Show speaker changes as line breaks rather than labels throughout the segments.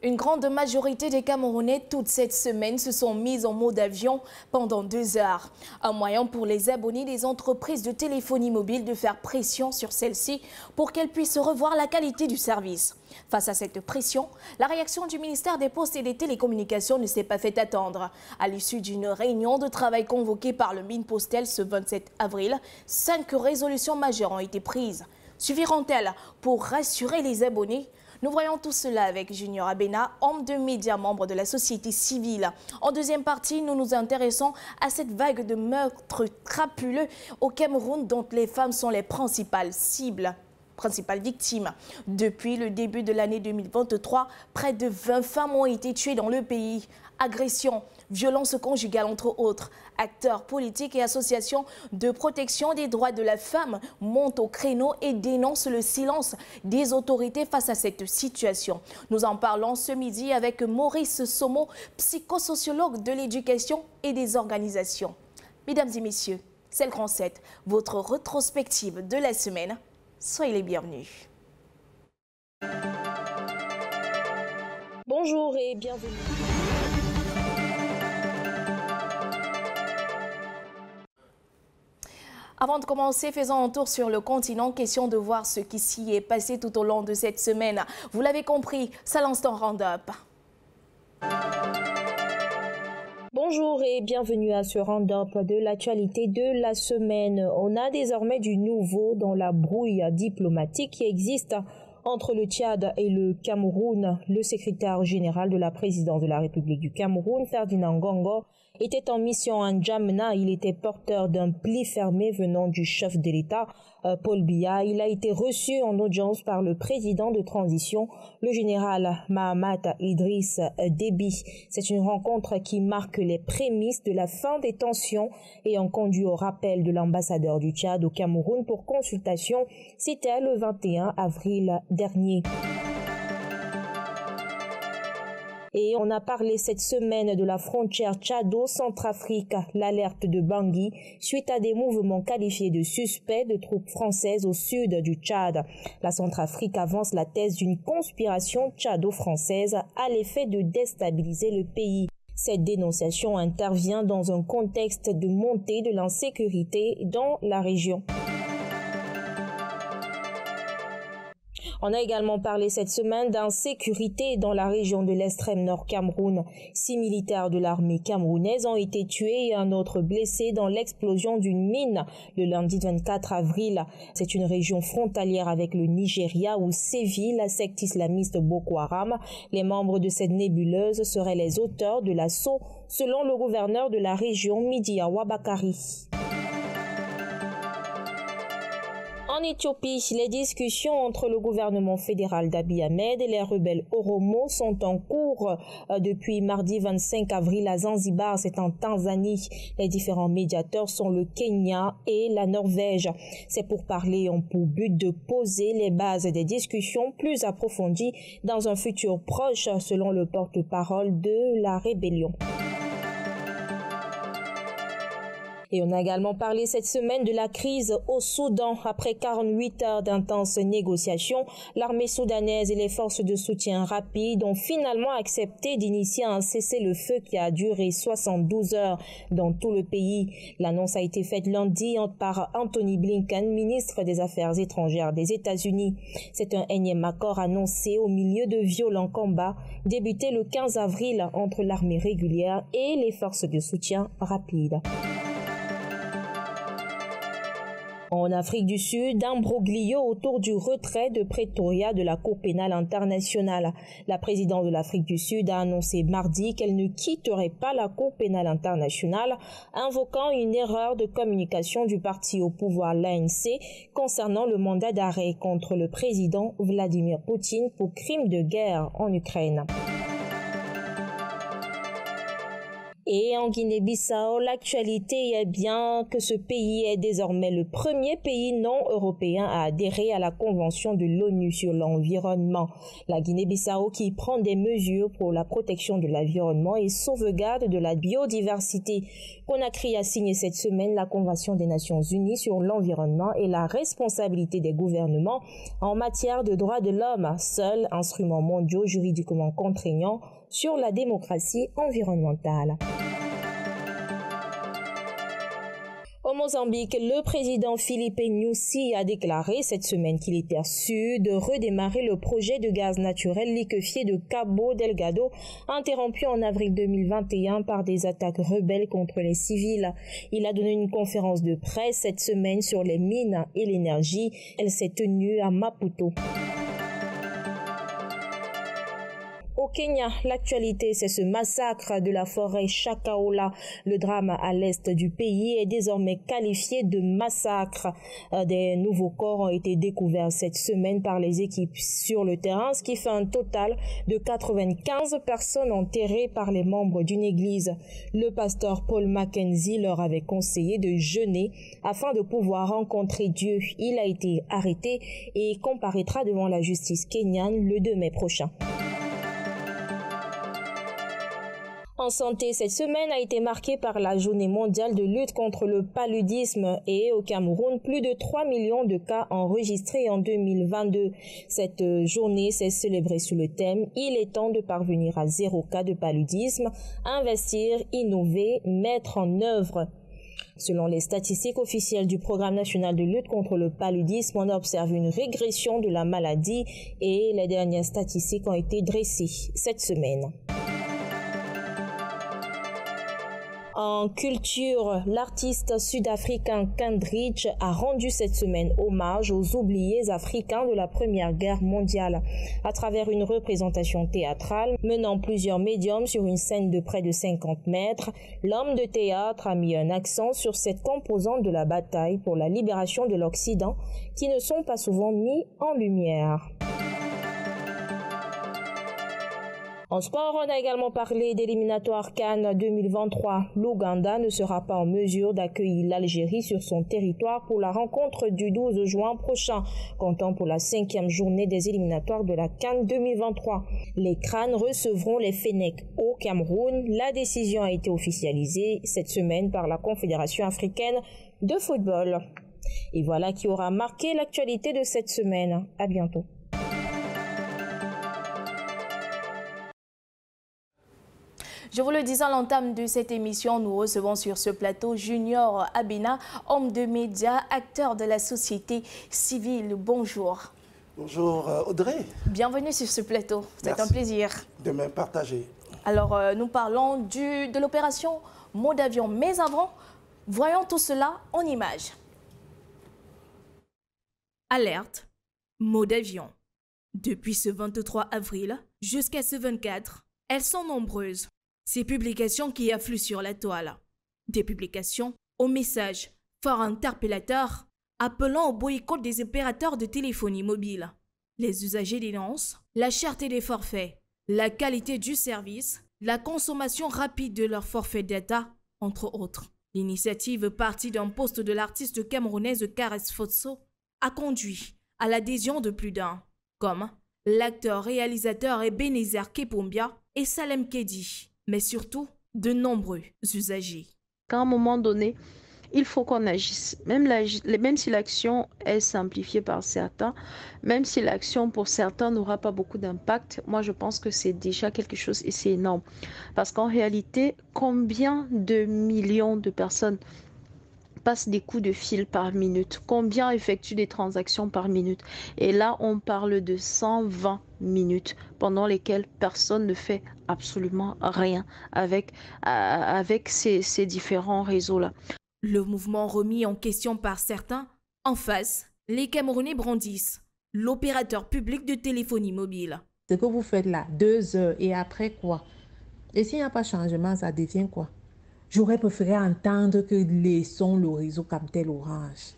Une grande majorité des Camerounais, toute cette semaine, se sont mis en mode avion pendant 2 heures. Un moyen pour les abonnés des entreprises de téléphonie mobile de faire pression sur celles-ci pour qu'elles puissent revoir la qualité du service. Face à cette pression, la réaction du ministère des Postes et des Télécommunications ne s'est pas fait attendre. À l'issue d'une réunion de travail convoquée par le Minpostel ce 27 avril, 5 résolutions majeures ont été prises. Suffiront-elles pour rassurer les abonnés ? Nous voyons tout cela avec Junior Abena, homme de médias, membre de la société civile. En deuxième partie, nous nous intéressons à cette vague de meurtres crapuleux au Cameroun dont les femmes sont les principales victimes. Depuis le début de l'année 2023, près de 20 femmes ont été tuées dans le pays. Agressions, violences conjugales entre autres. Acteurs politiques et associations de protection des droits de la femme montent au créneau et dénoncent le silence des autorités face à cette situation. Nous en parlons ce midi avec Maurice Somo, psychosociologue de l'éducation et des organisations. Mesdames et messieurs, c'est le Grand 7, votre rétrospective de la semaine. Soyez les bienvenus.
Bonjour et bienvenue.
Avant de commencer, faisons un tour sur le continent. Question de voir ce qui s'y est passé tout au long de cette semaine. Vous l'avez compris, c'est l'instant Round-up.
Bonjour et bienvenue à ce round-up de l'actualité de la semaine. On a désormais du nouveau dans la brouille diplomatique qui existe entre le Tchad et le Cameroun. Le secrétaire général de la présidence de la République du Cameroun, Ferdinand Ngongo, était en mission à N'Djamena. Il était porteur d'un pli fermé venant du chef de l'État, Paul Biya. Il a été reçu en audience par le président de transition, le général Mahamat Idriss Déby. C'est une rencontre qui marque les prémices de la fin des tensions ayant conduit au rappel de l'ambassadeur du Tchad au Cameroun pour consultation. C'était le 21 avril dernier. Et on a parlé cette semaine de la frontière Tchado-Centrafrique, l'alerte de Bangui, suite à des mouvements qualifiés de suspects de troupes françaises au sud du Tchad. La Centrafrique avance la thèse d'une conspiration tchado-française à l'effet de déstabiliser le pays. Cette dénonciation intervient dans un contexte de montée de l'insécurité dans la région. On a également parlé cette semaine d'insécurité dans la région de l'extrême nord Cameroun. 6 militaires de l'armée camerounaise ont été tués et un autre blessé dans l'explosion d'une mine le lundi 24 avril. C'est une région frontalière avec le Nigeria où sévit la secte islamiste Boko Haram. Les membres de cette nébuleuse seraient les auteurs de l'assaut, selon le gouverneur de la région, Midia Wabakari. En Éthiopie, les discussions entre le gouvernement fédéral d'Abiy Ahmed et les rebelles Oromo sont en cours depuis mardi 25 avril à Zanzibar, c'est en Tanzanie. Les différents médiateurs sont le Kenya et la Norvège. Ces pourparlers ont pour but de poser les bases des discussions plus approfondies dans un futur proche, selon le porte-parole de la rébellion. Et on a également parlé cette semaine de la crise au Soudan. Après 48 heures d'intenses négociations, l'armée soudanaise et les forces de soutien rapide ont finalement accepté d'initier un cessez-le-feu qui a duré 72 heures dans tout le pays. L'annonce a été faite lundi par Anthony Blinken, ministre des Affaires étrangères des États-Unis. C'est un énième accord annoncé au milieu de violents combats débutés le 15 avril entre l'armée régulière et les forces de soutien rapide. En Afrique du Sud, imbroglio autour du retrait de Pretoria de la Cour pénale internationale. La présidente de l'Afrique du Sud a annoncé mardi qu'elle ne quitterait pas la Cour pénale internationale, invoquant une erreur de communication du parti au pouvoir, l'ANC, concernant le mandat d'arrêt contre le président Vladimir Poutine pour crimes de guerre en Ukraine. Et en Guinée-Bissau, l'actualité est bien que ce pays est désormais le premier pays non européen à adhérer à la Convention de l'ONU sur l'environnement. La Guinée-Bissau qui prend des mesures pour la protection de l'environnement et sauvegarde de la biodiversité. Conakry a signé cette semaine la Convention des Nations Unies sur l'environnement et la responsabilité des gouvernements en matière de droits de l'homme, seul instrument mondial juridiquement contraignant sur la démocratie environnementale. Au Mozambique, le président Filipe Nyusi a déclaré cette semaine qu'il était sûr de redémarrer le projet de gaz naturel liquéfié de Cabo Delgado, interrompu en avril 2021 par des attaques rebelles contre les civils. Il a donné une conférence de presse cette semaine sur les mines et l'énergie. Elle s'est tenue à Maputo. Au Kenya, l'actualité, c'est ce massacre de la forêt Shakahola. Le drame à l'est du pays est désormais qualifié de massacre. Des nouveaux corps ont été découverts cette semaine par les équipes sur le terrain, ce qui fait un total de 95 personnes enterrées par les membres d'une église. Le pasteur Paul Mackenzie leur avait conseillé de jeûner afin de pouvoir rencontrer Dieu. Il a été arrêté et comparaîtra devant la justice kenyane le 2 mai prochain. En santé, cette semaine a été marquée par la journée mondiale de lutte contre le paludisme et au Cameroun, plus de 3 millions de cas enregistrés en 2022. Cette journée s'est célébrée sous le thème « Il est temps de parvenir à 0 cas de paludisme, investir, innover, mettre en œuvre ». Selon les statistiques officielles du Programme national de lutte contre le paludisme, on observe une régression de la maladie et les dernières statistiques ont été dressées cette semaine. En culture, l'artiste sud-africain Kendrick a rendu cette semaine hommage aux oubliés africains de la Première Guerre mondiale. À travers une représentation théâtrale menant plusieurs médiums sur une scène de près de 50 mètres, l'homme de théâtre a mis un accent sur cette composante de la bataille pour la libération de l'Occident qui ne sont pas souvent mis en lumière. En sport, on a également parlé d'éliminatoires CAN 2023. L'Ouganda ne sera pas en mesure d'accueillir l'Algérie sur son territoire pour la rencontre du 12 juin prochain, comptant pour la 5e journée des éliminatoires de la CAN 2023. Les crânes recevront les Fennecs au Cameroun. La décision a été officialisée cette semaine par la Confédération africaine de football. Et voilà qui aura marqué l'actualité de cette semaine. À bientôt.
Je vous le disais à l'entame de cette émission, nous recevons sur ce plateau Junior Abena, homme de médias, acteur de la société civile. Bonjour.
Bonjour Audrey.
Bienvenue sur ce plateau, c'est un plaisir.
De même partagé.
Alors nous parlons de l'opération Mot d'avion, mais avant, voyons tout cela en images. Alerte, Mot d'avion. Depuis ce 23 avril jusqu'à ce 24, elles sont nombreuses. Ces publications qui affluent sur la toile. Des publications aux messages fort interpellateurs appelant au boycott des opérateurs de téléphonie mobile. Les usagers dénoncent la cherté des forfaits, la qualité du service, la consommation rapide de leur forfait data, entre autres. L'initiative partie d'un post de l'artiste camerounaise Kares Fotso a conduit à l'adhésion de plus d'un, comme l'acteur, réalisateur Ebenezer Kepombia et Salem Kedi, mais surtout de nombreux usagers.
À un moment donné, il faut qu'on agisse. Même si l'action est simplifiée par certains, même si l'action pour certains n'aura pas beaucoup d'impact, moi je pense que c'est déjà quelque chose et c'est énorme. Parce qu'en réalité, combien de millions de personnes passent des coups de fil par minute? Combien effectuent des transactions par minute? Et là, on parle de 120 minutes pendant lesquelles personne ne fait absolument rien avec ces différents réseaux-là.
Le mouvement remis en question par certains, en face, les Camerounais brandissent l'opérateur public de téléphonie mobile.
Ce que vous faites là, 2 heures, et après quoi? Et s'il n'y a pas de changement, ça devient quoi? J'aurais préféré entendre que laissons le réseau Camtel Orange.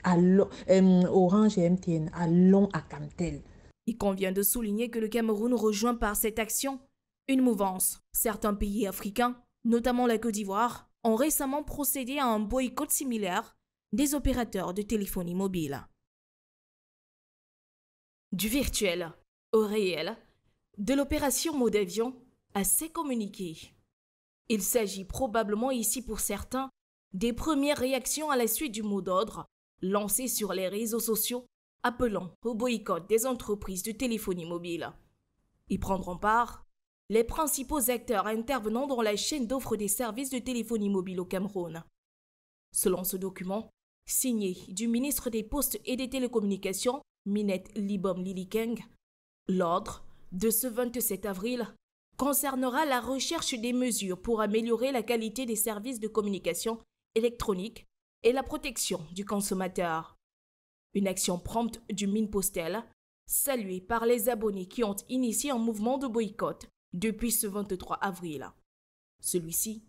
Orange et MTN, allons à Camtel.
Il convient de souligner que le Cameroun rejoint par cette action une mouvance. Certains pays africains notamment la Côte d'Ivoire, ont récemment procédé à un boycott similaire des opérateurs de téléphonie mobile. Du virtuel au réel, de l'opération mode avion à ses communiqués. Il s'agit probablement ici pour certains des premières réactions à la suite du mot d'ordre lancé sur les réseaux sociaux appelant au boycott des entreprises de téléphonie mobile. Y prendront part les principaux acteurs intervenant dans la chaîne d'offre des services de téléphonie mobile au Cameroun. Selon ce document, signé du ministre des Postes et des Télécommunications, Minette Libom Lilikeng, l'ordre de ce 27 avril concernera la recherche des mesures pour améliorer la qualité des services de communication électronique et la protection du consommateur. Une action prompte du Minpostel, saluée par les abonnés qui ont initié un mouvement de boycott depuis ce 23 avril. Celui-ci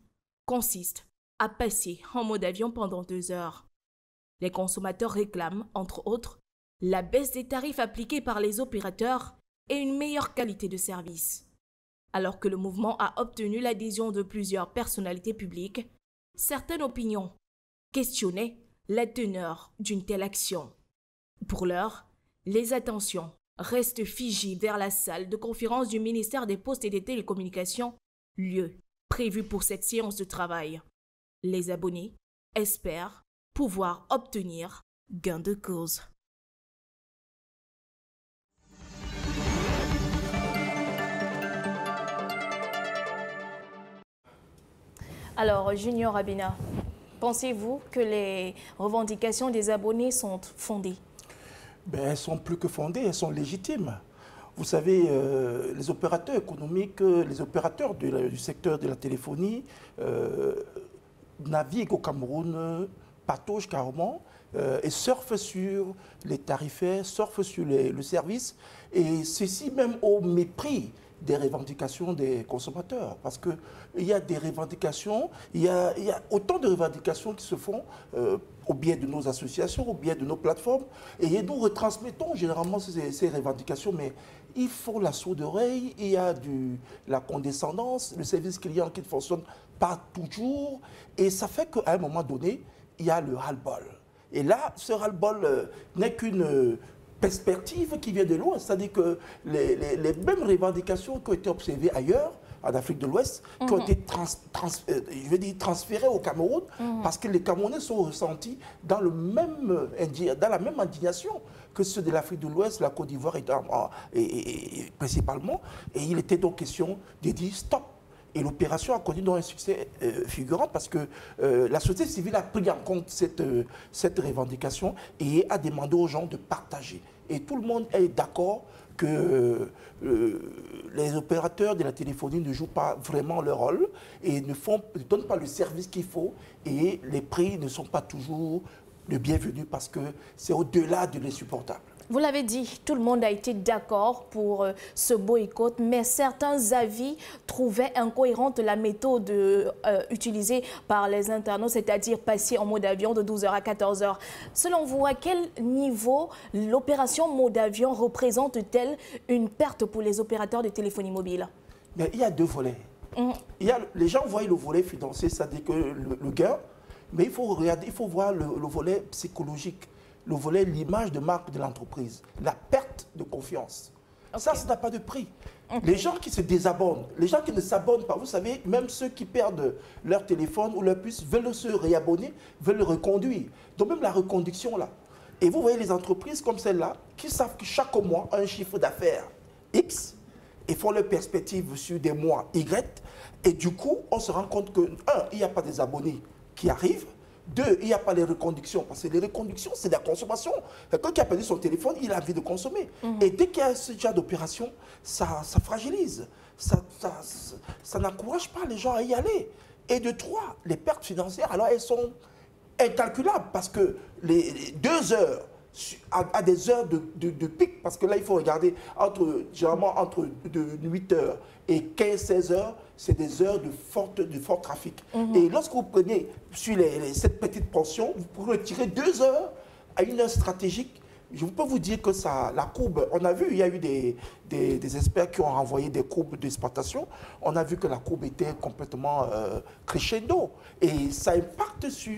consiste à passer en mode avion pendant 2 heures. Les consommateurs réclament, entre autres, la baisse des tarifs appliqués par les opérateurs et une meilleure qualité de service. Alors que le mouvement a obtenu l'adhésion de plusieurs personnalités publiques, certaines opinions questionnaient la teneur d'une telle action. Pour l'heure, les attentions restent figées vers la salle de conférence du ministère des Postes et des Télécommunications, lieu prévu pour cette séance de travail. Les abonnés espèrent pouvoir obtenir gain de cause. Alors, Junior Abina, pensez-vous que les revendications des abonnés sont fondées?
Elles sont plus que fondées, elles sont légitimes. Vous savez, les opérateurs économiques, les opérateurs du secteur de la téléphonie naviguent au Cameroun, pataugent carrément et surfent sur les tarifaires, surfent sur le service, et ceci même au mépris des revendications des consommateurs, parce qu'il y a des revendications, il y a autant de revendications qui se font au biais de nos associations, au biais de nos plateformes, et nous retransmettons généralement ces revendications, mais il faut la sourde oreille, il y a la condescendance, le service client qui ne fonctionne pas toujours, et ça fait qu'à un moment donné, il y a le ras-le-bol. Et là, ce ras-le-bol n'est qu'une perspective qui vient de loin, c'est-à-dire que les mêmes revendications qui ont été observées ailleurs, en Afrique de l'Ouest, qui ont été transférées au Cameroun, parce que les Camerounais sont ressentis dans la même indignation que ceux de l'Afrique de l'Ouest, la Côte d'Ivoire et principalement. Et il était donc question de dire stop. Et l'opération a connu un succès fulgurant parce que la société civile a pris en compte cette revendication et a demandé aux gens de partager. Et tout le monde est d'accord que les opérateurs de la téléphonie ne jouent pas vraiment leur rôle et ne donnent pas le service qu'il faut, et les prix ne sont pas toujours le bienvenu parce que c'est au-delà de l'insupportable.
Vous l'avez dit, tout le monde a été d'accord pour ce boycott, mais certains avis trouvaient incohérente la méthode utilisée par les internautes, c'est-à-dire passer en mode avion de 12h à 14h. Selon vous, à quel niveau l'opération mode avion représente-t-elle une perte pour les opérateurs de téléphonie mobile?
Mais il y a deux volets. Les gens voient le volet financier, c'est-à-dire que le gain, mais il faut voir le volet psychologique. Le volet, l'image de marque de l'entreprise, la perte de confiance. Okay. Ça n'a pas de prix. Les gens qui se désabonnent, les gens qui ne s'abonnent pas, vous savez, même ceux qui perdent leur téléphone ou leur puce veulent se réabonner, veulent le reconduire. Donc même la reconduction là. Et vous voyez les entreprises comme celle-là qui savent que chaque mois a un chiffre d'affaires X et font leur perspective sur des mois Y. Et du coup, on se rend compte que, il n'y a pas des abonnés qui arrivent. 2, il n'y a pas les reconductions, parce que les reconductions, c'est de la consommation. Quelqu'un qui a perdu son téléphone, il a envie de consommer. Et dès qu'il y a ce genre d'opération, ça fragilise, ça n'encourage pas les gens à y aller. Et de 3, les pertes financières, alors elles sont incalculables, parce que les 2 heures à des heures de pic, parce que là, il faut regarder, généralement entre 8 heures et 15-16 heures, c'est des heures de fort trafic. Et lorsque vous prenez sur cette petite pension, vous pouvez retirer 2 heures à 1 heure stratégique je peux vous dire que ça, la courbe, on a vu, il y a eu des experts qui ont renvoyé des courbes d'exportation. On a vu que la courbe était complètement crescendo. Et ça impacte sur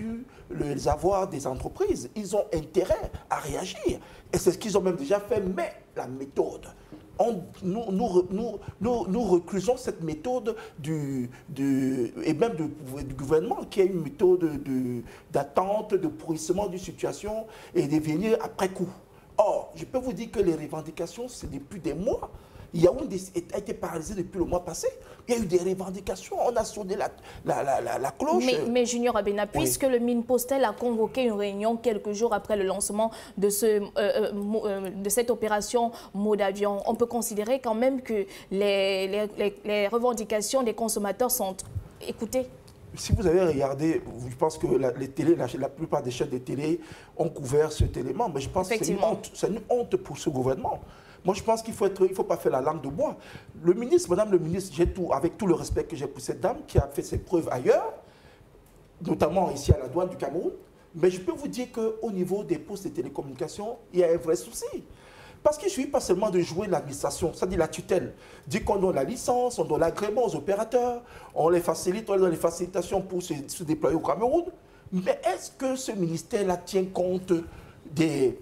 les avoirs des entreprises. Ils ont intérêt à réagir. Et c'est ce qu'ils ont même déjà fait, mais la méthode. Nous reclusons cette méthode et même du gouvernement qui est une méthode d'attente, de pourrissement d'une situation et de venir après coup. Or, je peux vous dire que les revendications, c'est depuis des mois. Yaoundé a été paralysé depuis le mois passé. Il y a eu des revendications, on a sonné la cloche.
Mais Junior Abena, puisque le Minpostel a convoqué une réunion quelques jours après le lancement de cette opération mot d'avion, on peut considérer quand même que les revendications des consommateurs sont écoutées.
Si vous avez regardé, je pense que la plupart des chaînes de télé ont couvert cet élément, mais je pense que c'est une honte pour ce gouvernement. Moi, je pense qu'il ne faut pas faire la langue de bois. Le ministre, madame le ministre, avec tout le respect que j'ai pour cette dame qui a fait ses preuves ailleurs, notamment ici à la douane du Cameroun, mais je peux vous dire qu'au niveau des postes de télécommunications, il y a un vrai souci. Parce qu'il ne suffit pas seulement de jouer l'administration, c'est-à-dire la tutelle. Dit qu'on donne la licence, on donne l'agrément aux opérateurs, on les facilite, on donne les facilitations pour se déployer au Cameroun. Mais est-ce que ce ministère-là tient compte du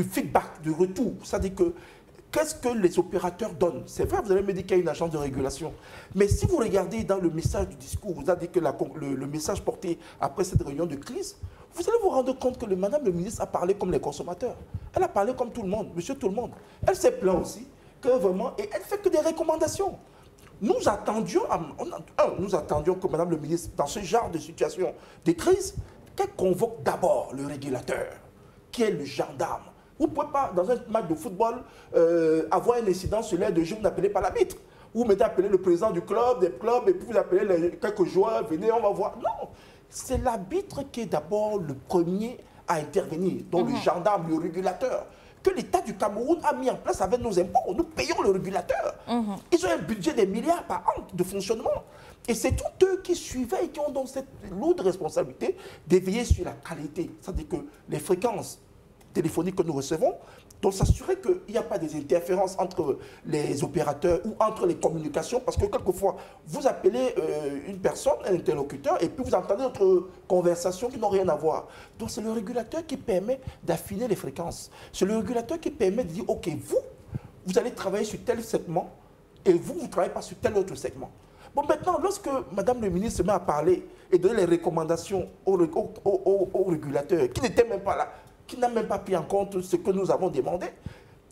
feedback, du retour? C'est-à-dire que qu'est-ce que les opérateurs donnent? C'est vrai, vous allez me dire qu'il y a une agence de régulation. Mais si vous regardez dans le message du discours, vous avez dit que le message porté après cette réunion de crise, vous allez vous rendre compte que madame le ministre a parlé comme les consommateurs. Elle a parlé comme tout le monde, monsieur tout le monde. Elle s'est plaint aussi que vraiment, et elle fait que des recommandations. Nous attendions que madame le ministre, dans ce genre de situation de crise, qu'elle convoque d'abord le régulateur, qui est le gendarme. Vous ne pouvez pas, dans un match de football, avoir un incident sur l'air de jeu, vous n'appelez pas l'arbitre. Vous mettez appeler le président du club, des clubs, et puis vous appelez quelques joueurs, venez, on va voir. Non, c'est l'arbitre qui est d'abord le premier à intervenir, donc le gendarme, le régulateur, que l'État du Cameroun a mis en place avec nos impôts. Nous payons le régulateur. Ils ont un budget de milliards par an de fonctionnement. Et c'est tous eux qui suivaient et qui ont donc cette lourde responsabilité d'éveiller sur la qualité. C'est-à-dire que les fréquences téléphoniques que nous recevons, donc s'assurer qu'il n'y a pas des interférences entre les opérateurs ou entre les communications, parce que quelquefois, vous appelez une personne, un interlocuteur, et puis vous entendez d'autres conversations qui n'ont rien à voir. Donc c'est le régulateur qui permet d'affiner les fréquences. C'est le régulateur qui permet de dire, OK, vous allez travailler sur tel segment, et vous ne travaillez pas sur tel autre segment. Bon, maintenant, lorsque madame le ministre se met à parler et donner les recommandations aux régulateurs, qui n'étaient même pas là, qui n'a même pas pris en compte ce que nous avons demandé,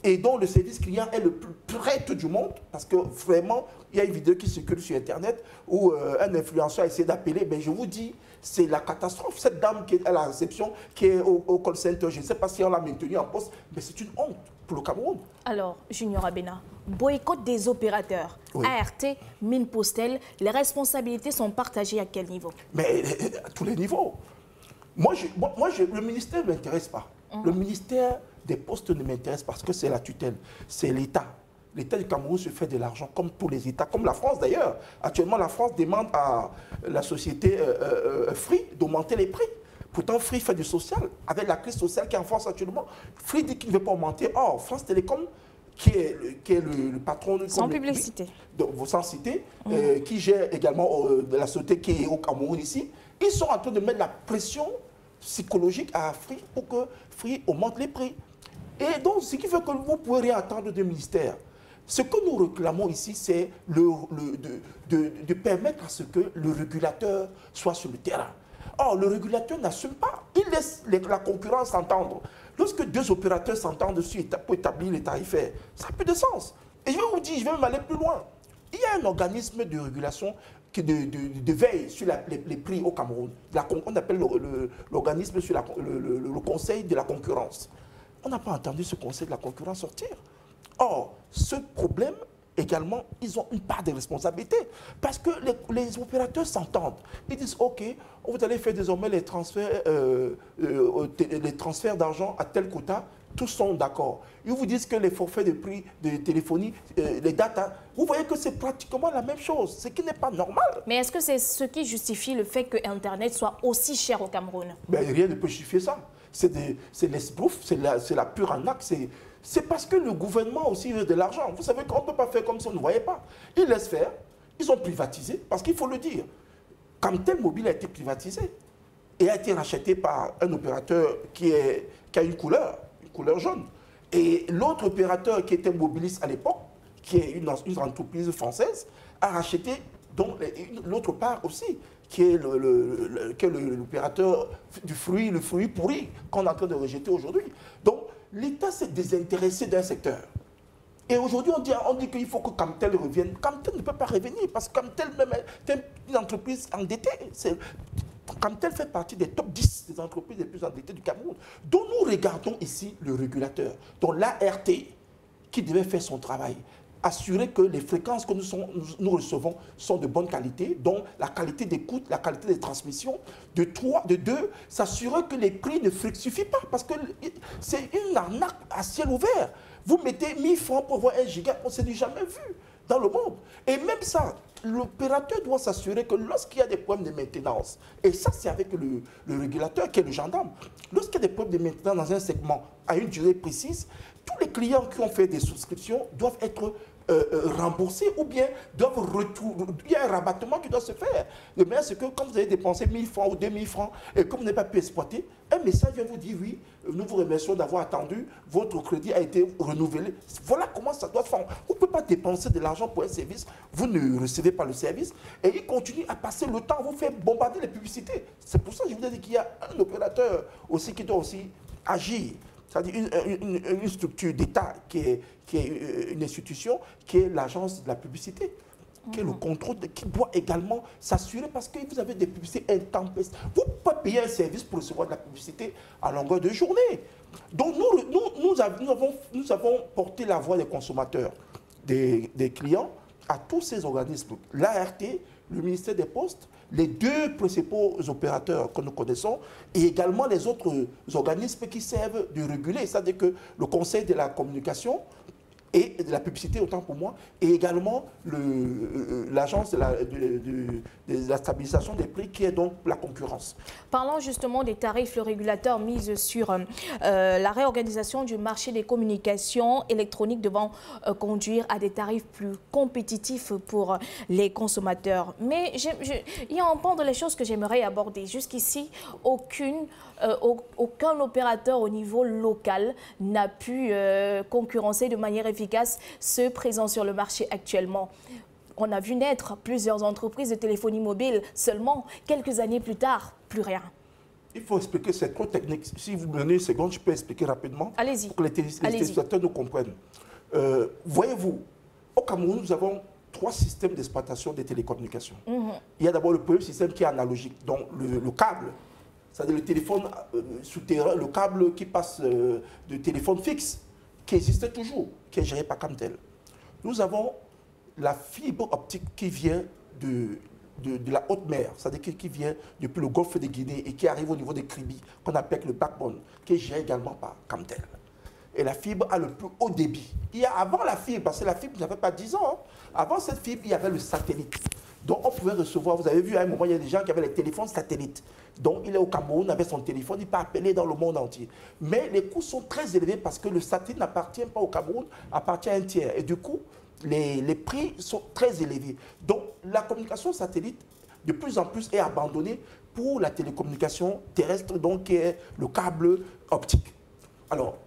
et dont le service client est le plus près du monde, parce que vraiment, il y a une vidéo qui circule sur Internet où un influenceur a essayé d'appeler, mais je vous dis, c'est la catastrophe. Cette dame qui est à la réception, qui est au call center, je ne sais pas si on l'a maintenue en poste, mais c'est une honte pour le Cameroun.
Alors, Junior Abena, boycott des opérateurs, oui. ART, Minpostel, les responsabilités sont partagées à quel niveau? Mais
à tous les niveaux. Moi, le ministère ne m'intéresse pas. Le ministère des Postes ne m'intéresse parce que c'est la tutelle, c'est l'État. L'État du Cameroun se fait de l'argent comme tous les États, comme la France d'ailleurs. Actuellement, la France demande à la société Free d'augmenter les prix. Pourtant, Free fait du social. Avec la crise sociale qui est en France actuellement, Free dit qu'il ne veut pas augmenter. Or, France Télécom, qui est le patron de...
Sans publicité.
Sans citer, qui gère également de la société qui est au Cameroun ici, ils sont en train de mettre la pression psychologique à Free pour que Free augmente les prix. Et donc, ce qui fait que vous ne pouvez rien attendre du ministère. Ce que nous réclamons ici, c'est de permettre à ce que le régulateur soit sur le terrain. Or, le régulateur n'assume pas. Il laisse la concurrence s'entendre. Lorsque deux opérateurs s'entendent dessus pour établir les tarifaires, ça n'a plus de sens. Et je vais vous dire, je vais même aller plus loin. Il y a un organisme de régulation de veille sur les prix au Cameroun. On appelle l'organisme sur le Conseil de la concurrence. On n'a pas entendu ce Conseil de la concurrence sortir. Or, ce problème, également, ils ont une part de responsabilité. Parce que les opérateurs s'entendent. Ils disent, OK, vous allez faire désormais les transferts d'argent à tel quota. Tous sont d'accord. Ils vous disent que les forfaits de prix de téléphonie, les data, vous voyez que c'est pratiquement la même chose, ce qui n'est pas normal.
Mais est-ce que c'est ce qui justifie le fait que Internet soit aussi cher au Cameroun?
Ben, rien ne peut justifier ça. c'est l'esbrouf, c'est la pure arnaque. C'est parce que le gouvernement aussi veut de l'argent. Vous savez qu'on ne peut pas faire comme si on ne voyait pas. Ils laissent faire, ils ont privatisé, parce qu'il faut le dire. Camtel Mobile a été privatisé et a été racheté par un opérateur qui a une couleur jaune. Et l'autre opérateur qui était mobiliste à l'époque, qui est une entreprise française, a racheté l'autre part aussi, qui est l'opérateur du fruit, le fruit pourri qu'on est en train de rejeter aujourd'hui. Donc, l'État s'est désintéressé d'un secteur. Et aujourd'hui, on dit qu'il faut que Camtel revienne. Camtel ne peut pas revenir parce que Camtel même est une entreprise endettée. Camtel fait partie des top 10 des entreprises les plus endettées du Cameroun. Donc nous regardons ici le régulateur, donc l'ART, qui devait faire son travail. Assurer que les fréquences que nous recevons sont de bonne qualité, donc la qualité d'écoute, la qualité de transmission. De deux, s'assurer que les prix ne fructifient pas, parce que c'est une arnaque à ciel ouvert. Vous mettez 1000 francs pour avoir 1 giga, on ne s'est jamais vu dans le monde. Et même ça, l'opérateur doit s'assurer que lorsqu'il y a des problèmes de maintenance, et ça c'est avec le régulateur qui est le gendarme, lorsqu'il y a des problèmes de maintenance dans un segment à une durée précise, tous les clients qui ont fait des souscriptions doivent être remboursés ou bien doivent retourner. Il y a un rabattement qui doit se faire. Le meilleur, c'est que quand vous avez dépensé 1000 francs ou 2000 francs et que vous n'avez pas pu exploiter, un message vient vous dire oui, nous vous remercions d'avoir attendu, votre crédit a été renouvelé. Voilà comment ça doit se faire. Vous ne pouvez pas dépenser de l'argent pour un service, vous ne recevez pas le service et il continue à passer le temps, vous fait bombarder les publicités. C'est pour ça que je vous ai dit qu'il y a un opérateur aussi qui doit aussi agir. C'est-à-dire une structure d'État qui est une institution, qui est l'agence de la publicité, qui est le contrôle, qui doit également s'assurer, parce que vous avez des publicités intempestives. Vous ne pouvez pas payer un service pour recevoir de la publicité à longueur de journée. Donc nous avons porté la voix des consommateurs, des clients, à tous ces organismes. L'ART, le ministère des Postes, les deux principaux opérateurs que nous connaissons et également les autres organismes qui servent de réguler, c'est-à-dire que le Conseil de la communication et de la publicité, autant pour moi, et également l'agence de la stabilisation des prix qui est donc la concurrence.
Parlant justement des tarifs, le régulateur mise sur la réorganisation du marché des communications électroniques devant conduire à des tarifs plus compétitifs pour les consommateurs. Mais il y a un pan de les choses que j'aimerais aborder. Jusqu'ici, aucun opérateur au niveau local n'a pu concurrencer de manière efficace ceux présents sur le marché actuellement. On a vu naître plusieurs entreprises de téléphonie mobile, seulement quelques années plus tard, plus rien.
Il faut expliquer, c'est trop technique. Si vous me donnez une seconde, je peux expliquer rapidement pour que les téléspectateurs nous comprennent. Voyez-vous, au Cameroun, nous avons 3 systèmes d'exploitation des télécommunications. Il y a d'abord le premier système qui est analogique, donc le câble, c'est-à-dire le téléphone souterrain, le câble qui passe de téléphone fixe, qui existe toujours, qui est géré par Camtel. Nous avons la fibre optique qui vient de la haute mer, c'est-à-dire qui vient depuis le golfe de Guinée et qui arrive au niveau des Kribi, qu'on appelle le backbone, qui est géré également par Camtel. Et la fibre a le plus haut débit. Avant la fibre, parce que la fibre n'avait pas 10 ans, hein, avant cette fibre, il y avait le satellite. Donc on pouvait recevoir, vous avez vu à un moment, il y a des gens qui avaient les téléphones satellites. Donc il est au Cameroun avec son téléphone, il peut appeler dans le monde entier. Mais les coûts sont très élevés parce que le satellite n'appartient pas au Cameroun, appartient à un tiers. Et du coup, les prix sont très élevés. Donc la communication satellite, de plus en plus, est abandonnée pour la télécommunication terrestre, donc qui est le câble optique. Alors,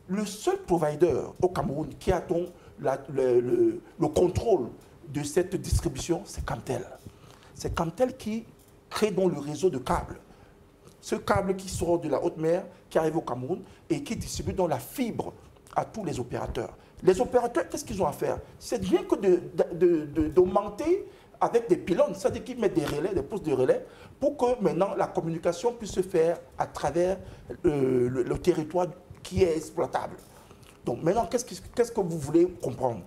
le seul provider au Cameroun qui a donc le contrôle de cette distribution, c'est Camtel. C'est Camtel qui crée donc le réseau de câbles. Ce câble qui sort de la haute mer, qui arrive au Cameroun et qui distribue donc la fibre à tous les opérateurs. Les opérateurs, qu'est-ce qu'ils ont à faire? C'est rien que d'augmenter avec des pylônes, c'est-à-dire qu'ils mettent des relais, des postes de relais, pour que maintenant la communication puisse se faire à travers le territoire qui est exploitable. Donc maintenant, qu'est-ce que vous voulez comprendre?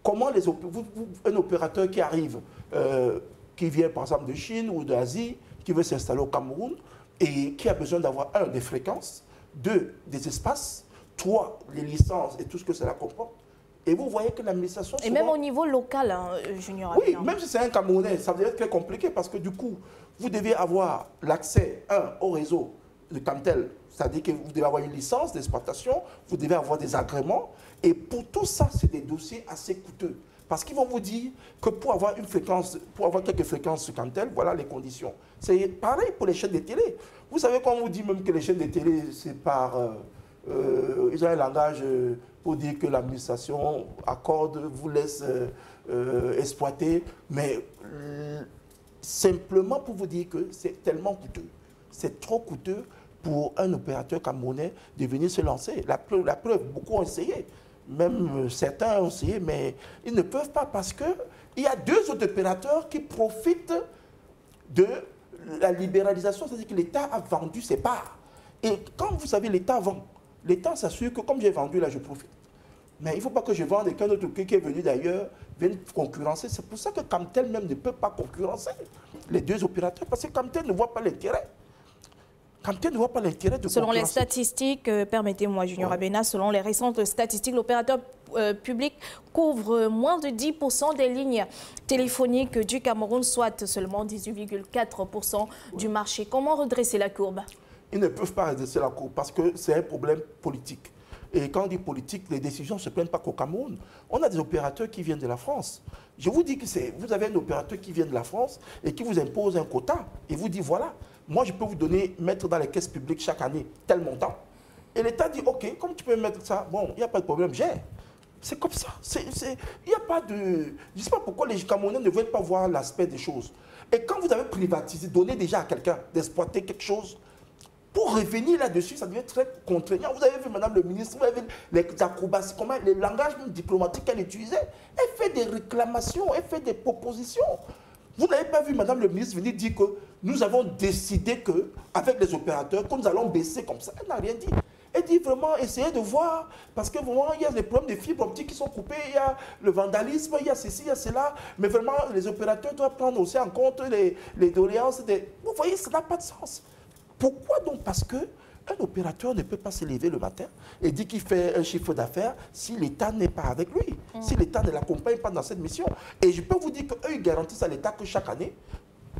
Comment un opérateur qui arrive, qui vient par exemple de Chine ou d'Asie, qui veut s'installer au Cameroun et qui a besoin d'avoir, 1, des fréquences, 2, des espaces, 3, les licences et tout ce que cela comporte. Et vous voyez que l'administration...
Et même au niveau local, hein, Junior.
Oui, même si c'est un Camerounais, ça va être très compliqué parce que du coup, vous devez avoir l'accès, 1, au réseau de Camtel. C'est-à-dire que vous devez avoir une licence d'exploitation, vous devez avoir des agréments. Et pour tout ça, c'est des dossiers assez coûteux. Parce qu'ils vont vous dire que pour avoir une fréquence, pour avoir quelques fréquences sur Camtel, voilà les conditions. C'est pareil pour les chaînes de télé. Vous savez qu'on vous dit même que les chaînes de télé, c'est par... ils ont un langage pour dire que l'administration accorde, vous laisse exploiter. Mais simplement pour vous dire que c'est tellement coûteux. C'est trop coûteux pour un opérateur camerounais de venir se lancer. La preuve, beaucoup ont essayé. Même certains ont essayé, mais ils ne peuvent pas parce qu'il y a deux autres opérateurs qui profitent de la libéralisation, c'est-à-dire que l'État a vendu ses parts. Et quand vous savez, l'État vend, l'État s'assure que comme j'ai vendu, là, je profite. Mais il ne faut pas que je vende et qu'un autre qui est venu d'ailleurs vienne concurrencer. C'est pour ça que Camtel même ne peut pas concurrencer les deux opérateurs, parce que Camtel ne voit pas l'intérêt. Camtel ne voit pas l'intérêt de
Selon les statistiques, permettez-moi, Junior Abena, selon les récentes statistiques, l'opérateur public couvre moins de 10% des lignes téléphoniques du Cameroun, soit seulement 18,4% du marché. Comment redresser la courbe?
Ils ne peuvent pas redresser la courbe parce que c'est un problème politique. Et quand on dit politique, les décisions ne se prennent pas qu'au Cameroun. On a des opérateurs qui viennent de la France. Je vous dis que vous avez un opérateur qui vient de la France et qui vous impose un quota et vous dit voilà, moi je peux vous donner, mettre dans les caisses publiques chaque année tel montant. Et l'État dit ok, comme tu peux mettre ça, bon, il n'y a pas de problème, j'ai. C'est comme ça. Il n'y a pas de... Je ne sais pas pourquoi les Camerounais ne veulent pas voir l'aspect des choses. Et quand vous avez privatisé, donné déjà à quelqu'un d'exploiter quelque chose, pour revenir là-dessus, ça devient très contraignant. Vous avez vu, Madame le ministre, vous avez vu les acrobaties, comment, les langages diplomatiques qu'elle utilisait. Elle fait des réclamations, elle fait des propositions. Vous n'avez pas vu, Madame le ministre, venir dire que nous avons décidé qu'avec les opérateurs, que nous allons baisser comme ça. Elle n'a rien dit. Elle dit vraiment, essayez de voir, parce que vraiment, il y a des problèmes de fibres optiques qui sont coupées, il y a le vandalisme, il y a ceci, il y a cela. Mais vraiment, les opérateurs doivent prendre aussi en compte les doléances. Vous voyez, ça n'a pas de sens. Pourquoi donc? Parce qu'un opérateur ne peut pas se lever le matin et dire qu'il fait un chiffre d'affaires si l'État n'est pas avec lui, si l'État ne l'accompagne pas dans cette mission. Et je peux vous dire qu'eux, ils garantissent à l'État que chaque année,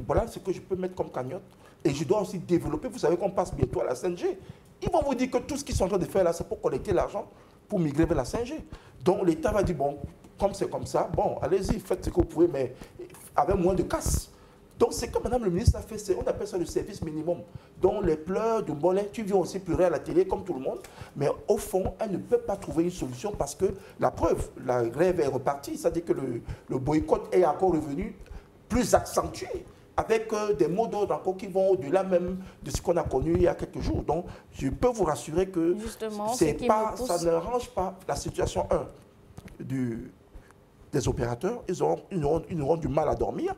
voilà ce que je peux mettre comme cagnotte. Et je dois aussi développer, vous savez qu'on passe bientôt à la 5G. Ils vont vous dire que tout ce qu'ils sont en train de faire là, c'est pour collecter l'argent, pour migrer vers la 5G. Donc l'État va dire, bon, comme c'est comme ça, bon, allez-y, faites ce que vous pouvez, mais avec moins de casse. Donc, c'est comme Madame le ministre a fait, on appelle ça le service minimum. Donc, les pleurs de Bolin, tu viens aussi pleurer à la télé comme tout le monde, mais au fond, elle ne peut pas trouver une solution parce que la preuve, la grève est repartie, c'est-à-dire que le boycott est encore revenu plus accentué, avec des mots d'ordre encore qui vont au-delà même de ce qu'on a connu il y a quelques jours. Donc, je peux vous rassurer que ça ne range pas la situation, des opérateurs. Ils auront du mal à dormir.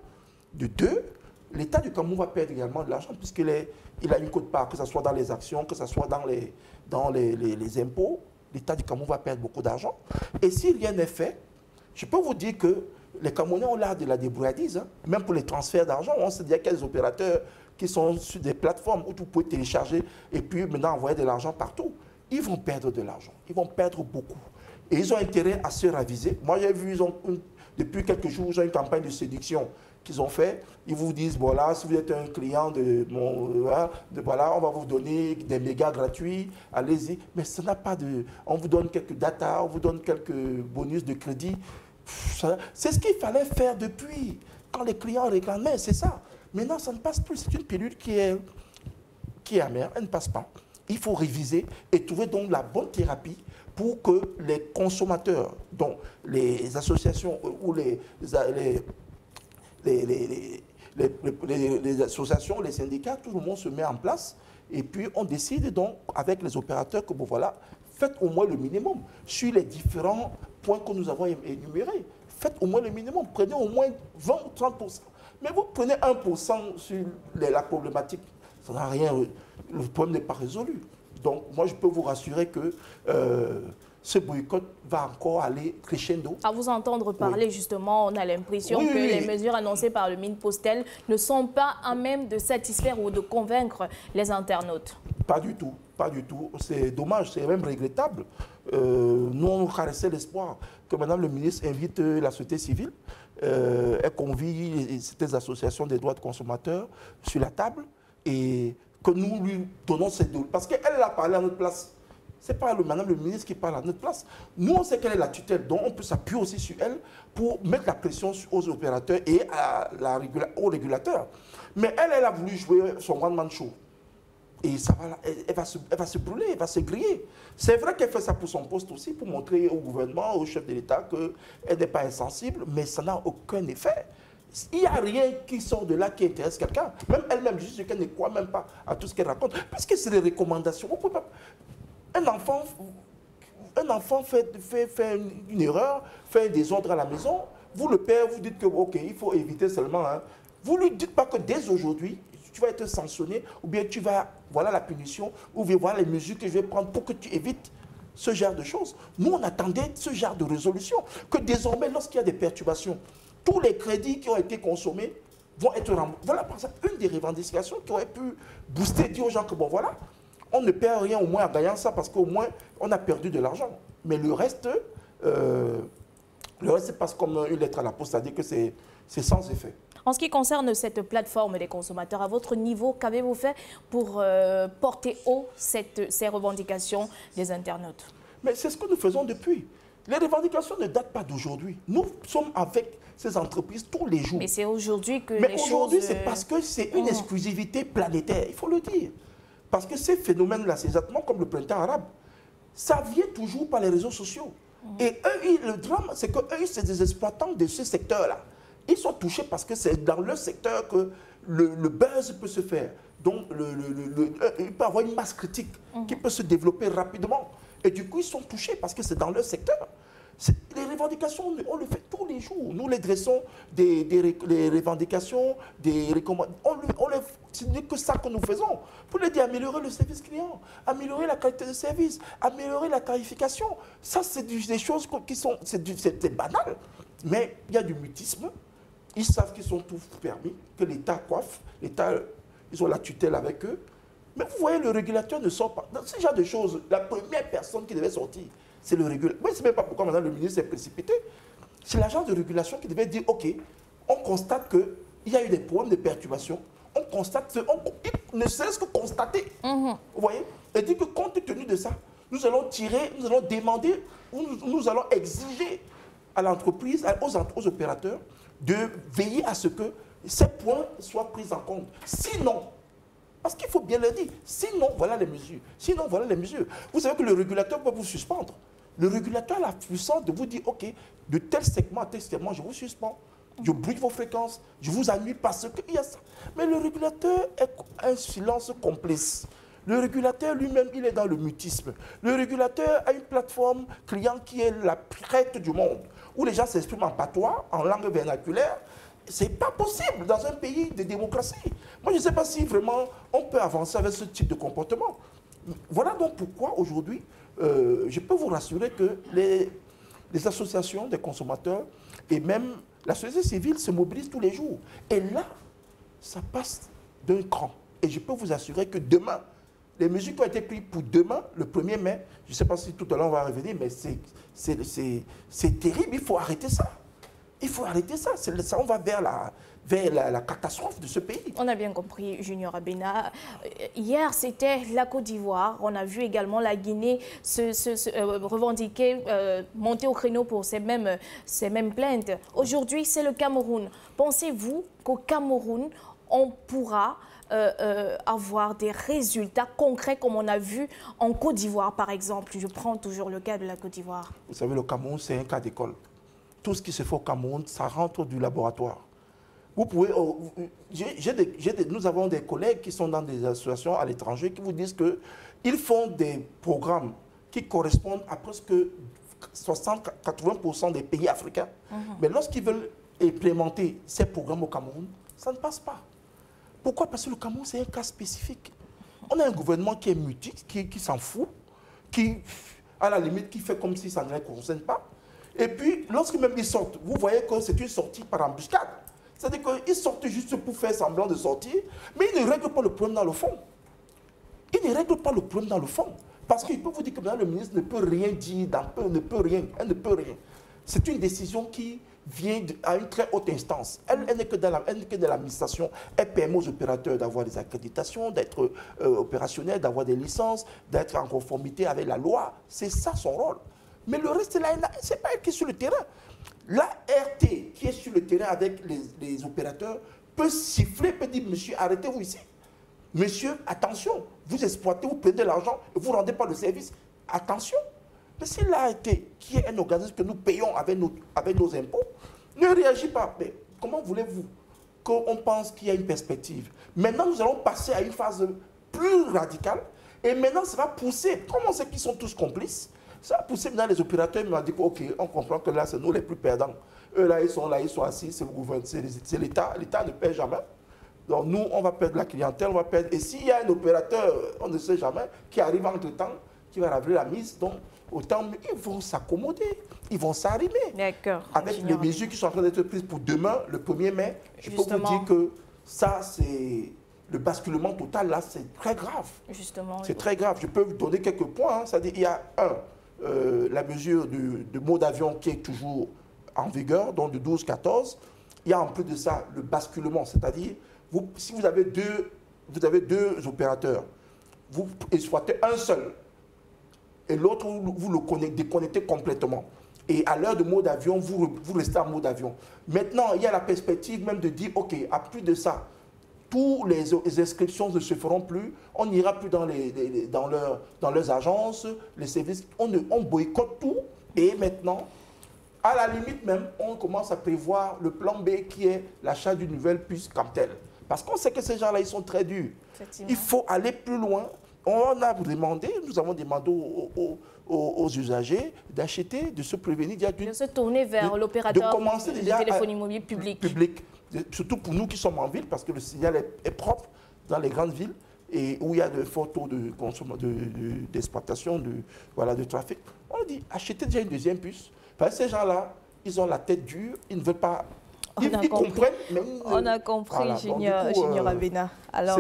De deux, l'État du Cameroun va perdre également de l'argent puisqu'il a une quote-part, que ce soit dans les actions, que ce soit dans les impôts. L'État du Cameroun va perdre beaucoup d'argent. Et si rien n'est fait, je peux vous dire que les Camerounais ont l'art de la débrouillardise, hein. Même pour les transferts d'argent, on sait qu'il y a quelques opérateurs qui sont sur des plateformes où vous pouvez télécharger et puis maintenant envoyer de l'argent partout. Ils vont perdre de l'argent, ils vont perdre beaucoup. Et ils ont intérêt à se raviser. Moi, j'ai vu, depuis quelques jours, ils ont une campagne de séduction qu'ils ont fait. Ils vous disent, voilà, si vous êtes un client voilà, on va vous donner des mégas gratuits, allez-y. Mais ça n'a pas de... On vous donne quelques data, on vous donne quelques bonus de crédit. C'est ce qu'il fallait faire depuis, quand les clients réclamaient, c'est ça. Maintenant, ça ne passe plus. C'est une pilule qui est amère, elle ne passe pas. Il faut réviser et trouver donc la bonne thérapie pour que les consommateurs, dont les associations ou les associations, les syndicats, tout le monde se met en place et puis on décide donc avec les opérateurs que bon voilà, faites au moins le minimum sur les différents points que nous avons énumérés. Faites au moins le minimum, prenez au moins 20 ou 30%. Mais vous prenez 1% sur la problématique, ça n'a rien, le problème n'est pas résolu. Donc moi je peux vous rassurer que ce boycott va encore aller crescendo.
À vous entendre parler, justement, on a l'impression que les mesures annoncées par le Minpostel ne sont pas à même de satisfaire ou de convaincre les internautes.
Pas du tout, pas du tout. C'est dommage, c'est même regrettable. Nous, on caressait l'espoir que Madame le ministre invite la société civile, elle convie ces associations des droits de consommateurs sur la table et que nous lui donnons cette données. Parce qu'elle a parlé à notre place. Ce n'est pas madame le ministre qui parle à notre place. Nous, on sait quelle est la tutelle, donc on peut s'appuyer aussi sur elle pour mettre la pression aux opérateurs et aux régulateurs. Mais elle a voulu jouer son one-man show. Et ça va, elle va se brûler, elle va se griller. C'est vrai qu'elle fait ça pour son poste aussi, pour montrer au gouvernement, au chef de l'État qu'elle n'est pas insensible, mais ça n'a aucun effet. Il n'y a rien qui sort de là qui intéresse quelqu'un. Même elle-même, je sais qu'elle ne croit même pas à tout ce qu'elle raconte. Parce que c'est des recommandations. On peut pas... Un enfant fait une erreur, fait un désordre à la maison. Vous, le père, vous dites que, ok, il faut éviter seulement. Hein. Vous ne lui dites pas que dès aujourd'hui, tu vas être sanctionné, ou bien tu vas, voilà la punition, ou bien voilà les mesures que je vais prendre pour que tu évites ce genre de choses. Nous, on attendait ce genre de résolution. Que désormais, lorsqu'il y a des perturbations, tous les crédits qui ont été consommés vont être remboursés. Voilà, par exemple, une des revendications qui aurait pu booster, dire aux gens que, bon, voilà, on ne perd rien au moins en gagnant ça parce qu'au moins, on a perdu de l'argent. Mais le reste c'est passe comme une lettre à la poste, c'est-à-dire que c'est sans effet.
En ce qui concerne cette plateforme des consommateurs, à votre niveau, qu'avez-vous fait pour porter haut ces revendications des internautes?
Mais c'est ce que nous faisons depuis. Les revendications ne datent pas d'aujourd'hui. Nous sommes avec ces entreprises tous les jours.
Mais c'est aujourd'hui que
Mais
les choses...
aujourd'hui, c'est parce que c'est une exclusivité planétaire, il faut le dire. Parce que ces phénomènes-là, c'est exactement comme le printemps arabe. Ça vient toujours par les réseaux sociaux. Et eux, le drame, c'est qu'eux, c'est des exploitants de ce secteur-là. Ils sont touchés parce que c'est dans leur secteur que le buzz peut se faire. Donc, il peut y avoir une masse critique qui peut se développer rapidement. Et du coup, ils sont touchés parce que c'est dans leur secteur. Les revendications, on le fait tous les jours. Nous les dressons les revendications, des recommandations. Ce n'est que ça que nous faisons. Pour les dire, améliorer le service client, améliorer la qualité de service, améliorer la tarification. Ça, c'est des choses qui sont c'est banal. Mais il y a du mutisme. Ils savent qu'ils sont tout permis, que l'État coiffe. L'État, ils ont la tutelle avec eux. Mais vous voyez, le régulateur ne sort pas. Dans ce genre de choses, la première personne qui devait sortir, c'est le régulateur. Moi, je ne sais même pas pourquoi maintenant le ministre s'est précipité. C'est l'agence de régulation qui devait dire, OK, on constate qu'il y a eu des problèmes de perturbation. On constate, ne serait-ce que constater. Vous voyez? Et dit que compte tenu de ça, nous allons demander, nous allons exiger à l'entreprise, aux opérateurs, de veiller à ce que ces points soient pris en compte. Sinon, parce qu'il faut bien le dire, sinon, voilà les mesures. Sinon, voilà les mesures. Vous savez que le régulateur peut vous suspendre. Le régulateur a la puissance de vous dire, OK, de tel segment à tel segment, je vous suspends. Je brouille vos fréquences, je vous annule parce qu'il y a ça. Mais le régulateur est un silence complice. Le régulateur lui-même, il est dans le mutisme. Le régulateur a une plateforme client qui est la prête du monde, où les gens s'expriment en patois, en langue vernaculaire. Ce n'est pas possible dans un pays de démocratie. Moi, je ne sais pas si vraiment on peut avancer avec ce type de comportement. Voilà donc pourquoi aujourd'hui, je peux vous rassurer que les associations des consommateurs et même la société civile se mobilisent tous les jours. Et là, ça passe d'un cran. Et je peux vous assurer que demain, les mesures qui ont été prises pour demain, le 1er mai, je ne sais pas si tout à l'heure on va revenir, mais c'est terrible, il faut arrêter ça. Il faut arrêter ça. On va vers la catastrophe de ce pays.
On a bien compris, Junior Abena. Hier, c'était la Côte d'Ivoire. On a vu également la Guinée revendiquer, monter au créneau pour ces mêmes plaintes. Aujourd'hui, c'est le Cameroun. Pensez-vous qu'au Cameroun, on pourra avoir des résultats concrets comme on a vu en Côte d'Ivoire, par exemple? Je prends toujours le cas de la Côte d'Ivoire.
Vous savez, le Cameroun, c'est un cas d'école. Tout ce qui se fait au Cameroun, ça rentre du laboratoire. Vous pouvez, nous avons des collègues qui sont dans des associations à l'étranger qui vous disent qu'ils font des programmes qui correspondent à presque 60-80% des pays africains. Mais lorsqu'ils veulent implémenter ces programmes au Cameroun, ça ne passe pas. Pourquoi? Parce que le Cameroun, c'est un cas spécifique. On a un gouvernement qui est mutique, qui s'en fout, qui, à la limite, qui fait comme si ça ne les concerne pas. Et puis, lorsque même ils sortent, vous voyez que c'est une sortie par embuscade. C'est-à-dire qu'ils sortent juste pour faire semblant de sortir, mais ils ne règlent pas le problème dans le fond. Ils ne règlent pas le problème dans le fond. Parce qu'il peut vous dire que le ministre ne peut rien dire, elle ne peut rien. c'est une décision qui vient à une très haute instance. Elle n'est que de l'administration. Elle permet aux opérateurs d'avoir des accréditations, d'être opérationnels, d'avoir des licences, d'être en conformité avec la loi. C'est ça son rôle. Mais le reste, ce n'est pas elle qui est sur le terrain. La RT qui est sur le terrain avec les opérateurs peut siffler, peut dire, monsieur, arrêtez-vous ici. Monsieur, attention, vous exploitez, vous prenez de l'argent et vous ne rendez pas le service. Attention. Mais si l'ART, qui est un organisme que nous payons avec nos impôts, ne réagit pas, mais comment voulez-vous qu'on pense qu'il y a une perspective? Maintenant, nous allons passer à une phase plus radicale et maintenant, ça va pousser, comme on sait qu'ils sont tous complices, ça va pousser maintenant les opérateurs, ils m'ont dit, ok, on comprend que là, c'est nous les plus perdants. Eux, là, ils sont assis, c'est le gouvernement, c'est l'État. L'État ne paie jamais. Donc nous, on va perdre la clientèle, on va perdre. Et s'il y a un opérateur, on ne sait jamais, qui arrive entre-temps, qui va ravaler la mise, donc autant, ils vont s'accommoder, ils vont s'arrimer.
D'accord.
Avec les mesures qui sont en train d'être prises pour demain, le 1er mai, je peux vous dire que ça, c'est le basculement total, là, c'est très grave.
Justement.
C'est très grave. Je peux vous donner quelques points. Hein. C'est-à-dire, il y a la mesure de mot d'avion qui est toujours en vigueur, donc de 12-14. Il y a en plus de ça le basculement, c'est-à-dire, si vous avez deux opérateurs, vous exploitez un seul, et l'autre, vous le déconnectez complètement. Et à l'heure de mode avion, vous restez en mode avion. Maintenant, il y a la perspective même de dire, OK, à plus de ça, toutes les inscriptions ne se feront plus, on n'ira plus dans leurs agences, les services, on boycotte tout, et maintenant, à la limite même, on commence à prévoir le plan B qui est l'achat d'une nouvelle puce comme telle. Parce qu'on sait que ces gens-là, ils sont très durs. Il faut aller plus loin. On a demandé, nous avons demandé aux usagers d'acheter, de se prévenir.
De se tourner vers l'opérateur de téléphonie mobile public.
Surtout pour nous qui sommes en ville, parce que le signal est propre dans les grandes villes et où il y a de forts taux d'exploitation, de trafic. On dit, achetez déjà une deuxième puce. Parce que ces gens-là, ils ont la tête dure, ils ne veulent pas... Ils comprennent, mais
on a compris, voilà. Junior Abena. Alors,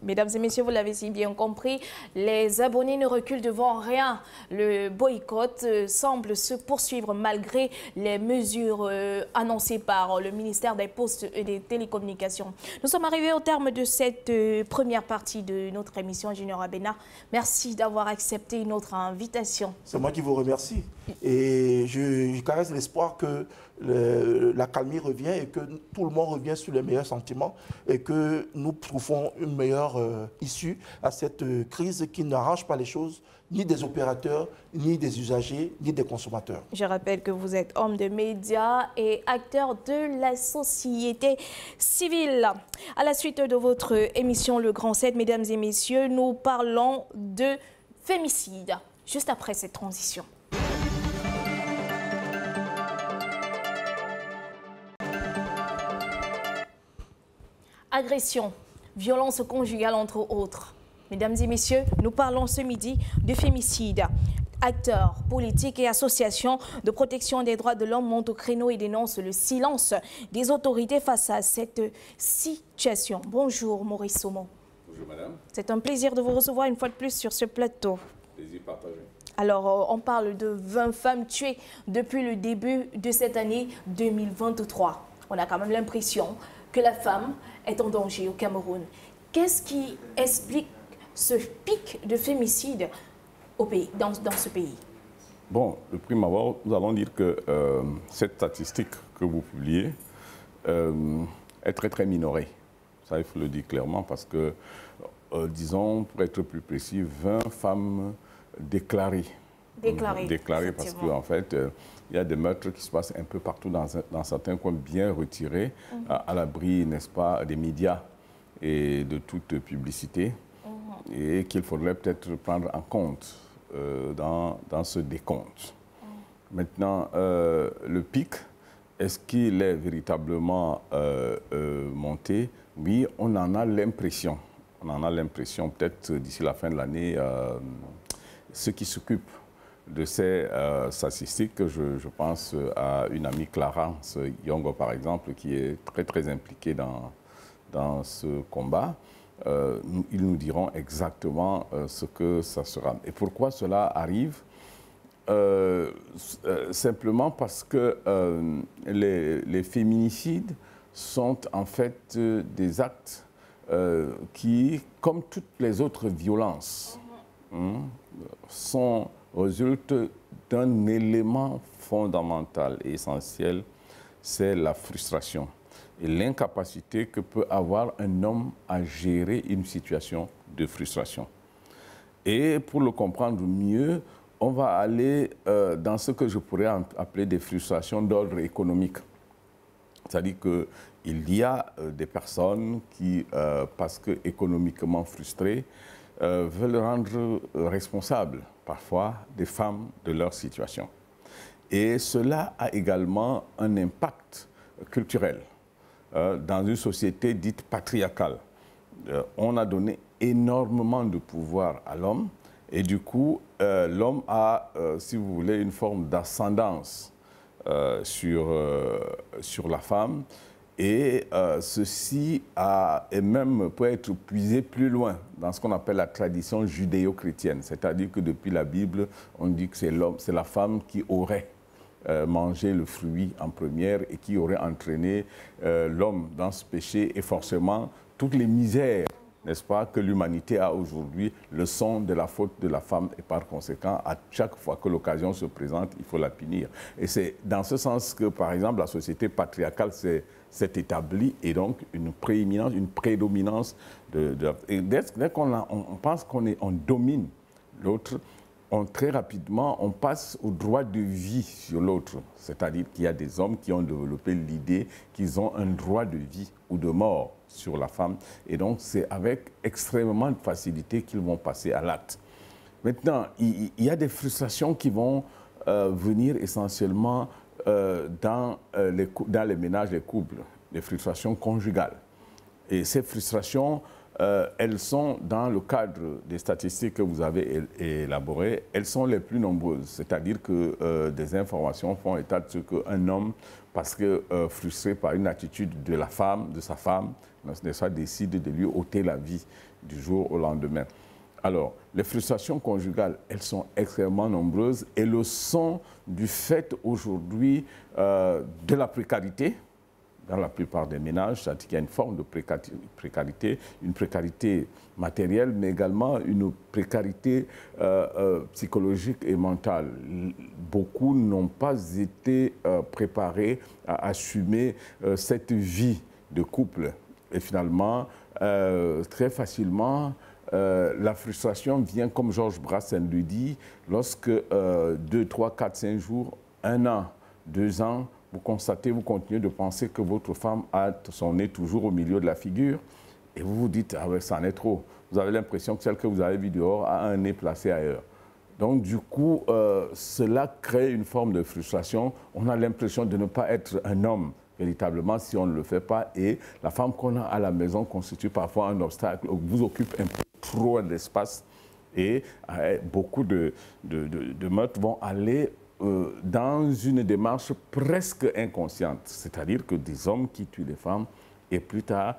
mesdames et messieurs, vous l'avez si bien compris, les abonnés ne reculent devant rien. Le boycott semble se poursuivre malgré les mesures annoncées par le ministère des Postes et des Télécommunications. Nous sommes arrivés au terme de cette première partie de notre émission, Junior Abena. Merci d'avoir accepté notre invitation.
C'est moi qui vous remercie. Et je caresse l'espoir que la calmie revient et que tout le monde revient sur les meilleurs sentiments et que nous trouvons une meilleure issue à cette crise qui n'arrange pas les choses, ni des opérateurs, ni des usagers, ni des consommateurs.
Je rappelle que vous êtes homme de médias et acteur de la société civile. À la suite de votre émission Le Grand 7, mesdames et messieurs, nous parlons de fémicide, juste après cette transition. Agression, violence conjugale entre autres. Mesdames et messieurs, nous parlons ce midi de fémicide. Acteurs, politiques et associations de protection des droits de l'homme montent au créneau et dénoncent le silence des autorités face à cette situation. Bonjour Maurice Saumon.
Bonjour madame.
C'est un plaisir de vous recevoir une fois de plus sur ce plateau.
Plaisir partagé.
Alors, on parle de 20 femmes tuées depuis le début de cette année 2023. On a quand même l'impression que la femme est en danger au Cameroun. Qu'est-ce qui explique ce pic de fémicide au pays, dans ce pays?
Bon, de prime abord, nous allons dire que cette statistique que vous publiez est très très minorée. Ça, il faut le dire clairement parce que, disons, pour être plus précis, 20 femmes déclarées. Déclarées parce qu'en fait, il y a des meurtres qui se passent un peu partout dans certains coins bien retirés, à l'abri, n'est-ce pas, des médias et de toute publicité, et qu'il faudrait peut-être prendre en compte dans ce décompte. Maintenant, le pic, est-ce qu'il est véritablement monté? Oui, on en a l'impression. On en a l'impression, peut-être d'ici la fin de l'année, ceux qui s'occupent de ces statistiques, je pense à une amie, Clarence Yongo, par exemple, qui est très, très impliquée dans ce combat. Ils nous diront exactement ce que ça sera. Et pourquoi cela arrive? simplement parce que les féminicides sont en fait des actes qui, comme toutes les autres violences, résultent d'un élément fondamental et essentiel, c'est la frustration et l'incapacité que peut avoir un homme à gérer une situation de frustration. Et pour le comprendre mieux, on va aller dans ce que je pourrais appeler des frustrations d'ordre économique. C'est-à-dire qu'il y a des personnes qui, parce que économiquement frustrées, veulent rendre responsables parfois des femmes de leur situation. Et cela a également un impact culturel dans une société dite patriarcale. On a donné énormément de pouvoir à l'homme et du coup, l'homme a, si vous voulez, une forme d'ascendance sur la femme. Et ceci et même peut être puisé plus loin dans ce qu'on appelle la tradition judéo-chrétienne. C'est-à-dire que depuis la Bible, on dit que c'est la femme qui aurait mangé le fruit en première et qui aurait entraîné l'homme dans ce péché. Et forcément, toutes les misères, n'est-ce pas, que l'humanité a aujourd'hui, le sont de la faute de la femme et par conséquent, à chaque fois que l'occasion se présente, il faut la punir. Et c'est dans ce sens que, par exemple, la société patriarcale s'est établie et donc une prééminence, une prédominance et dès qu'on pense qu'on domine l'autre, très rapidement, on passe au droit de vie sur l'autre. C'est-à-dire qu'il y a des hommes qui ont développé l'idée qu'ils ont un droit de vie ou de mort sur la femme. Et donc, c'est avec extrêmement de facilité qu'ils vont passer à l'acte. Maintenant, il y a des frustrations qui vont venir essentiellement dans les ménages, les couples, les frustrations conjugales. Et ces frustrations, elles sont, dans le cadre des statistiques que vous avez élaborées, elles sont les plus nombreuses. C'est-à-dire que des informations font état de ce qu'un homme, parce que frustré par une attitude de sa femme, décide de lui ôter la vie du jour au lendemain. Alors, les frustrations conjugales, elles sont extrêmement nombreuses et le sont du fait aujourd'hui de la précarité dans la plupart des ménages, c'est-à-dire qu'il y a une forme de précarité, une précarité matérielle, mais également une précarité psychologique et mentale. Beaucoup n'ont pas été préparés à assumer cette vie de couple. Et finalement, très facilement, la frustration vient, comme Georges Brassens le dit, lorsque 2, 3, 4, 5 jours, 1 an, 2 ans, vous continuez de penser que votre femme a son nez toujours au milieu de la figure et vous vous dites, ah ouais, ça en est trop. Vous avez l'impression que celle que vous avez vue dehors a un nez placé ailleurs. Donc du coup, cela crée une forme de frustration. On a l'impression de ne pas être un homme véritablement si on ne le fait pas et la femme qu'on a à la maison constitue parfois un obstacle, vous occupe un peu trop d'espace et beaucoup de meurtres vont aller dans une démarche presque inconsciente, c'est-à-dire que des hommes qui tuent des femmes et plus tard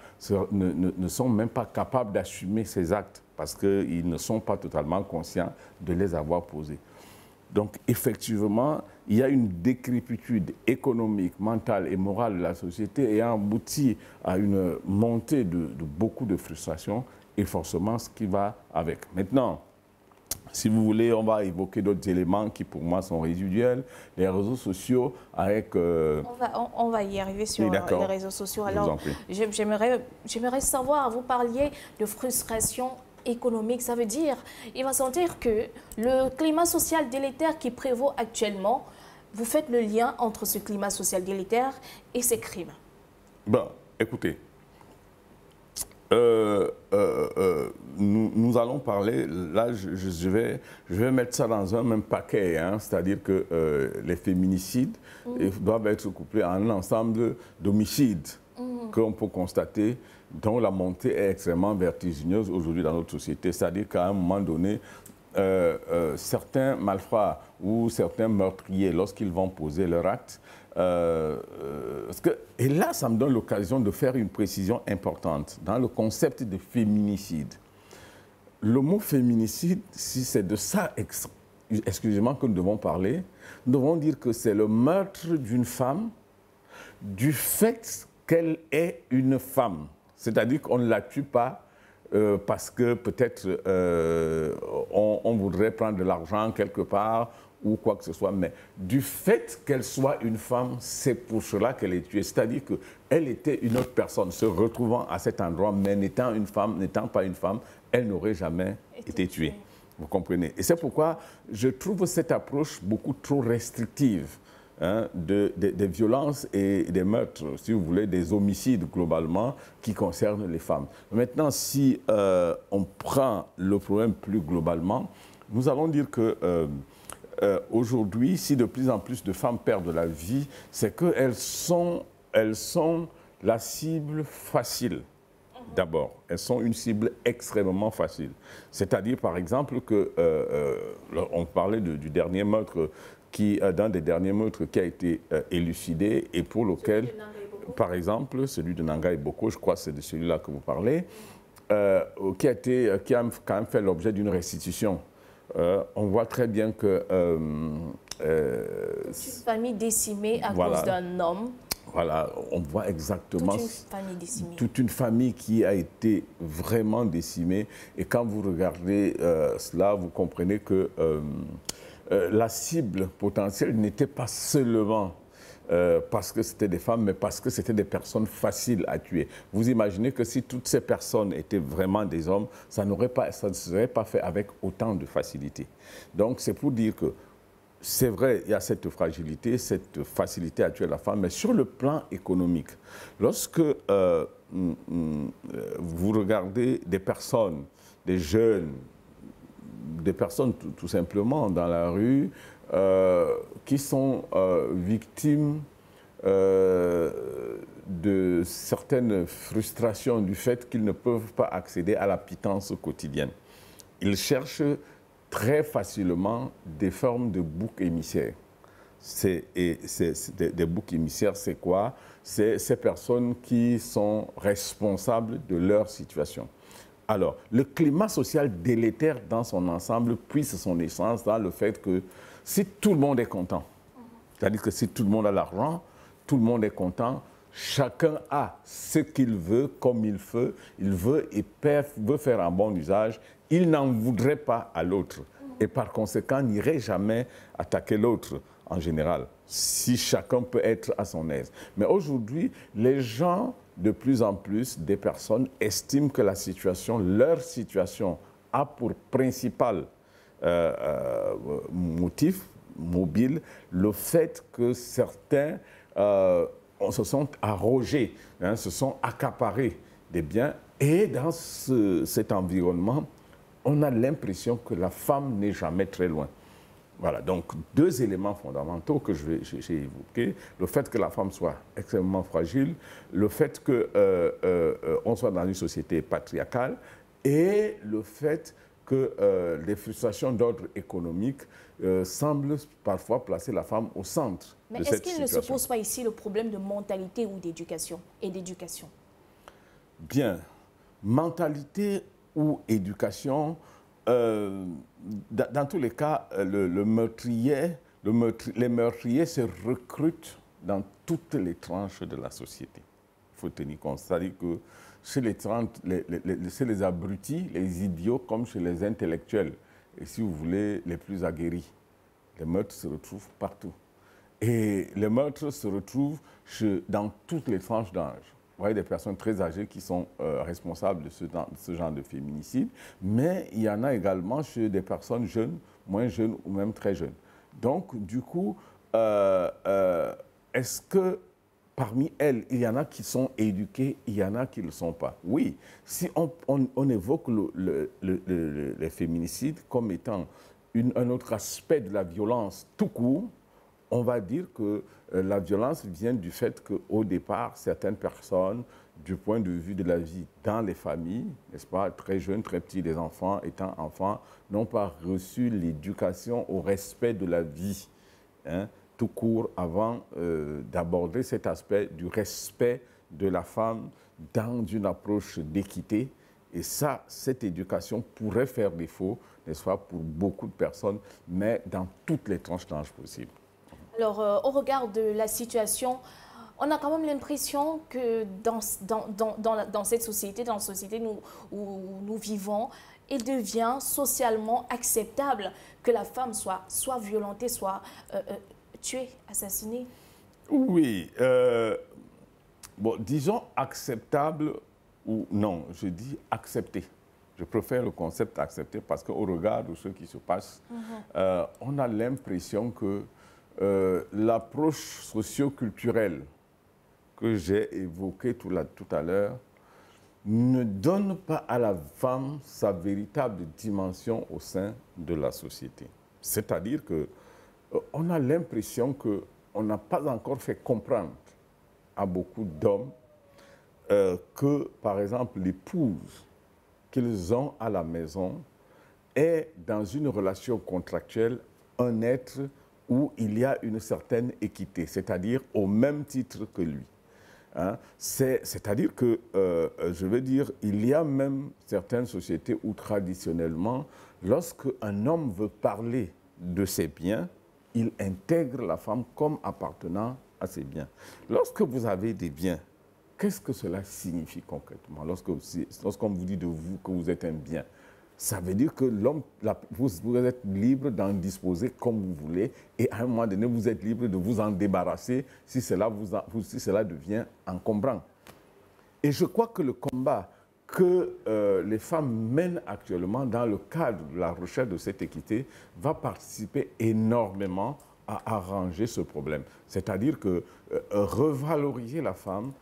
ne sont même pas capables d'assumer ces actes parce qu'ils ne sont pas totalement conscients de les avoir posés. Donc effectivement, il y a une décrépitude économique, mentale et morale de la société ayant abouti à une montée de beaucoup de frustrations et forcément ce qui va avec. Maintenant, si vous voulez, on va évoquer d'autres éléments qui, pour moi, sont résiduels. Les réseaux sociaux avec...
On va y arriver sur les réseaux sociaux. Alors, j'aimerais savoir, vous parliez de frustration économique. Ça veut dire, il va sentir que le climat social délétère qui prévaut actuellement, vous faites le lien entre ce climat social délétère et ces crimes.
Bon, écoutez. Nous allons parler, là je vais mettre ça dans un même paquet, hein, c'est-à-dire que les féminicides doivent être couplés à un ensemble d'homicides qu'on peut constater, dont la montée est extrêmement vertigineuse aujourd'hui dans notre société. C'est-à-dire qu'à un moment donné, certains malfrats ou certains meurtriers, lorsqu'ils vont poser leur acte, et là, ça me donne l'occasion de faire une précision importante dans le concept de féminicide. Le mot féminicide, si c'est de ça exclusivement que nous devons parler. Nous devons dire que c'est le meurtre d'une femme du fait qu'elle est une femme. C'est-à-dire qu'on ne la tue pas parce que peut-être on voudrait prendre de l'argent quelque part ou quoi que ce soit, mais du fait qu'elle soit une femme, c'est pour cela qu'elle est tuée. C'est-à-dire qu'elle était une autre personne, se retrouvant à cet endroit, mais n'étant pas une femme, elle n'aurait jamais été tuée. Vous comprenez? Et c'est pourquoi je trouve cette approche beaucoup trop restrictive, hein, des violences et des meurtres, si vous voulez, des homicides globalement qui concernent les femmes. Maintenant, si on prend le problème plus globalement, nous allons dire que aujourd'hui, si de plus en plus de femmes perdent la vie, c'est qu'elles sont la cible facile. D'abord, elles sont une cible extrêmement facile. C'est-à-dire, par exemple, on parlait du dernier meurtre, d'un des derniers meurtres qui a été élucidé et pour lequel, par exemple, celui de Nanga et Boko, je crois que c'est de celui-là que vous parlez, qui a quand même fait l'objet d'une restitution. On voit très bien que...
une famille décimée à cause d'un homme.
Voilà, on voit exactement
toute une
famille qui a été vraiment décimée. Et quand vous regardez cela, vous comprenez que la cible potentielle n'était pas seulement parce que c'était des femmes, mais parce que c'était des personnes faciles à tuer. Vous imaginez que si toutes ces personnes étaient vraiment des hommes, ça ne serait pas fait avec autant de facilité. Donc c'est pour dire que c'est vrai, il y a cette fragilité, cette facilité à tuer la femme, mais sur le plan économique, lorsque vous regardez des personnes, des jeunes, des personnes tout simplement dans la rue, qui sont victimes de certaines frustrations du fait qu'ils ne peuvent pas accéder à la pitance quotidienne. Ils cherchent très facilement des formes de boucs émissaires. Des boucs émissaires, c'est quoi? C'est ces personnes qui sont responsables de leur situation. Alors, le climat social délétère dans son ensemble puise son essence dans le fait que si tout le monde est content, c'est-à-dire que si tout le monde a l'argent, tout le monde est content, chacun a ce qu'il veut, comme il veut et veut faire un bon usage, il n'en voudrait pas à l'autre. Et par conséquent, n'irait jamais attaquer l'autre en général, si chacun peut être à son aise. Mais aujourd'hui, les gens, de plus en plus, des personnes estiment que leur situation a pour principal motif mobile le fait que certains se sont arrogés, hein, se sont accaparés des biens. Et dans cet environnement, on a l'impression que la femme n'est jamais très loin. Voilà, donc deux éléments fondamentaux que j'ai évoqués. Le fait que la femme soit extrêmement fragile, le fait qu'on soit dans une société patriarcale et le fait que les frustrations d'ordre économique semblent parfois placer la femme au centre de cette situation. Mais est-ce qu'il ne se
pose pas ici le problème de mentalité ou d'éducation
Bien, mentalité ou éducation, dans tous les cas, les meurtriers se recrutent dans toutes les tranches de la société. Il faut tenir compte. C'est-à-dire que chez les abrutis, les idiots, comme chez les intellectuels, et si vous voulez, les plus aguerris, les meurtres se retrouvent partout. Et les meurtres se retrouvent dans toutes les tranches d'âge. Vous voyez des personnes très âgées qui sont responsables de ce genre de féminicide, mais il y en a également chez des personnes jeunes, moins jeunes ou même très jeunes. Donc, du coup, est-ce que parmi elles, il y en a qui sont éduquées, il y en a qui ne le sont pas? Oui, si on évoque les féminicides comme étant un autre aspect de la violence tout court, on va dire que la violence vient du fait qu'au départ, certaines personnes, du point de vue de la vie dans les familles, n'est-ce pas, très jeunes, très petits, des enfants, étant enfants, n'ont pas reçu l'éducation au respect de la vie, hein, tout court, avant d'aborder cet aspect du respect de la femme dans une approche d'équité. Et ça, cette éducation pourrait faire défaut n'est-ce pas, pour beaucoup de personnes, mais dans toutes les tranches d'âge possibles.
Alors, au regard de la situation, on a quand même l'impression que dans cette société, dans la société où nous vivons, il devient socialement acceptable que la femme soit violentée, soit tuée, assassinée.
Oui, bon, disons acceptable ou non, je dis accepter. Je préfère le concept accepter parce qu'au regard de ce qui se passe, on a l'impression que l'approche socio-culturelle que j'ai évoquée tout à l'heure ne donne pas à la femme sa véritable dimension au sein de la société. C'est-à-dire que on a l'impression qu'on n'a pas encore fait comprendre à beaucoup d'hommes que, par exemple, l'épouse qu'ils ont à la maison est dans une relation contractuelle un être où il y a une certaine équité, c'est-à-dire au même titre que lui. Hein? C'est-à-dire que, je veux dire, il y a même certaines sociétés où traditionnellement, lorsque un homme veut parler de ses biens, il intègre la femme comme appartenant à ses biens. Lorsque vous avez des biens, qu'est-ce que cela signifie concrètement? Lorsqu'on vous dit de vous que vous êtes un bien, ça veut dire que l'homme, vous êtes libre d'en disposer comme vous voulez et à un moment donné, vous êtes libre de vous en débarrasser si cela devient encombrant. Et je crois que le combat que les femmes mènent actuellement dans le cadre de la recherche de cette équité va participer énormément à arranger ce problème. C'est-à-dire que revaloriser la femme,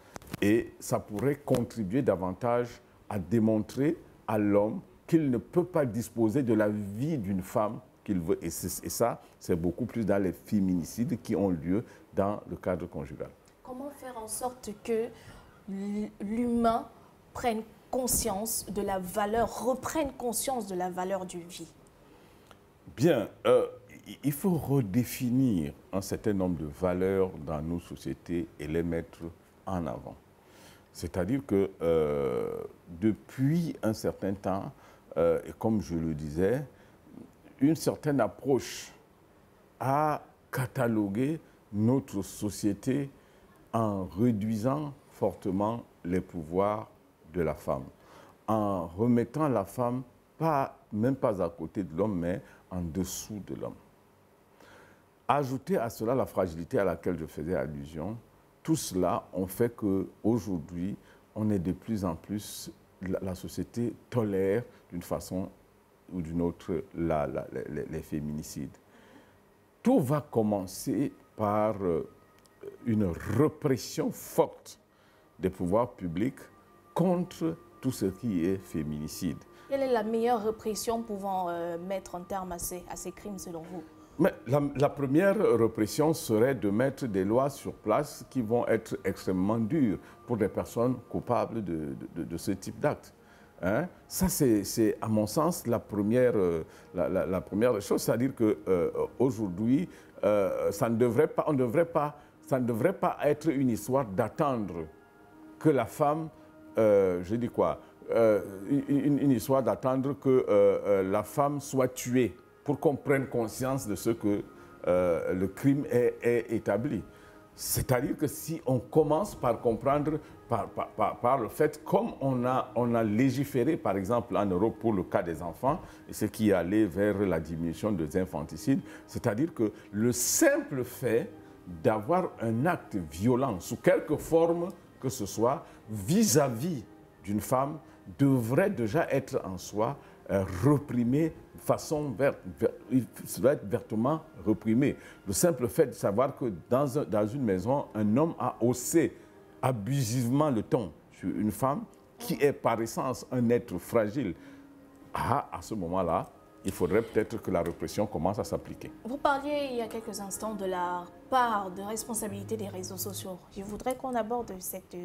et ça pourrait contribuer davantage à démontrer à l'homme qu'il ne peut pas disposer de la vie d'une femme qu'il veut. Et ça, c'est beaucoup plus dans les féminicides qui ont lieu dans le cadre conjugal.
Comment faire en sorte que l'humain prenne conscience de la valeur, reprenne conscience de la valeur d'une vie?
Bien, il faut redéfinir un certain nombre de valeurs dans nos sociétés et les mettre en avant. C'est-à-dire que depuis un certain temps, et comme je le disais, une certaine approche a catalogué notre société en réduisant fortement les pouvoirs de la femme, en remettant la femme même pas à côté de l'homme, mais en dessous de l'homme. Ajouter à cela la fragilité à laquelle je faisais allusion, tout cela ont fait qu'aujourd'hui, on est de plus en plus, la société tolère d'une façon ou d'une autre les féminicides. Tout va commencer par une répression forte des pouvoirs publics contre tout ce qui est féminicide.
Quelle est la meilleure répression pouvant mettre un terme à ces crimes selon vous?
Mais la première répression serait de mettre des lois sur place qui vont être extrêmement dures pour des personnes coupables de ce type d'acte. Hein? Ça, c'est à mon sens la première chose, c'est-à-dire qu'aujourd'hui, ça ne devrait pas être une histoire d'attendre que la femme, une histoire d'attendre que la femme soit tuée pour qu'on prenne conscience de ce que le crime est établi. C'est-à-dire que si on commence par comprendre, par le fait, comme on a légiféré, par exemple, en Europe pour le cas des enfants, et ce qui allait vers la diminution des infanticides, c'est-à-dire que le simple fait d'avoir un acte violent, sous quelque forme que ce soit, vis-à-vis d'une femme, devrait déjà être en soi reprimé de façon vertement reprimé. Le simple fait de savoir que dans une maison, un homme a haussé abusivement le ton sur une femme qui est par essence un être fragile, à ce moment-là, il faudrait peut-être que la répression commence à s'appliquer.
Vous parliez il y a quelques instants de la part de responsabilité des réseaux sociaux. Je voudrais qu'on aborde cette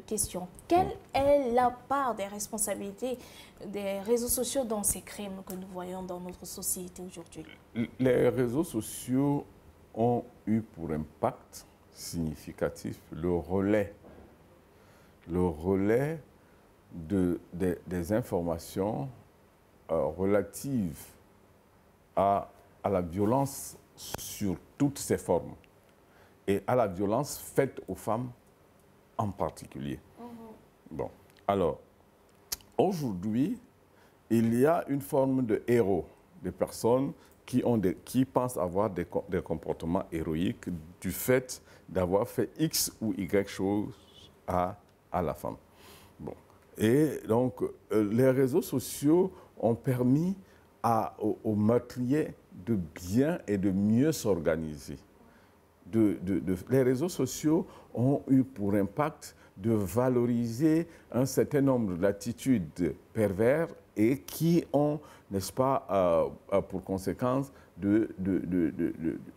question. Quelle est la part des responsabilités des réseaux sociaux dans ces crimes que nous voyons dans notre société aujourd'hui?
Les réseaux sociaux ont eu pour impact significatif le relais des informations relative à la violence sur toutes ses formes et à la violence faite aux femmes en particulier. Bon, alors, aujourd'hui, il y a une forme de héros, des personnes qui pensent avoir des comportements héroïques du fait d'avoir fait X ou Y choses à la femme. Bon. Et donc, les réseaux sociaux ont permis aux meurtriers de bien et de mieux s'organiser. Les réseaux sociaux ont eu pour impact de valoriser un certain nombre d'attitudes perverses et qui ont, n'est-ce pas, pour conséquence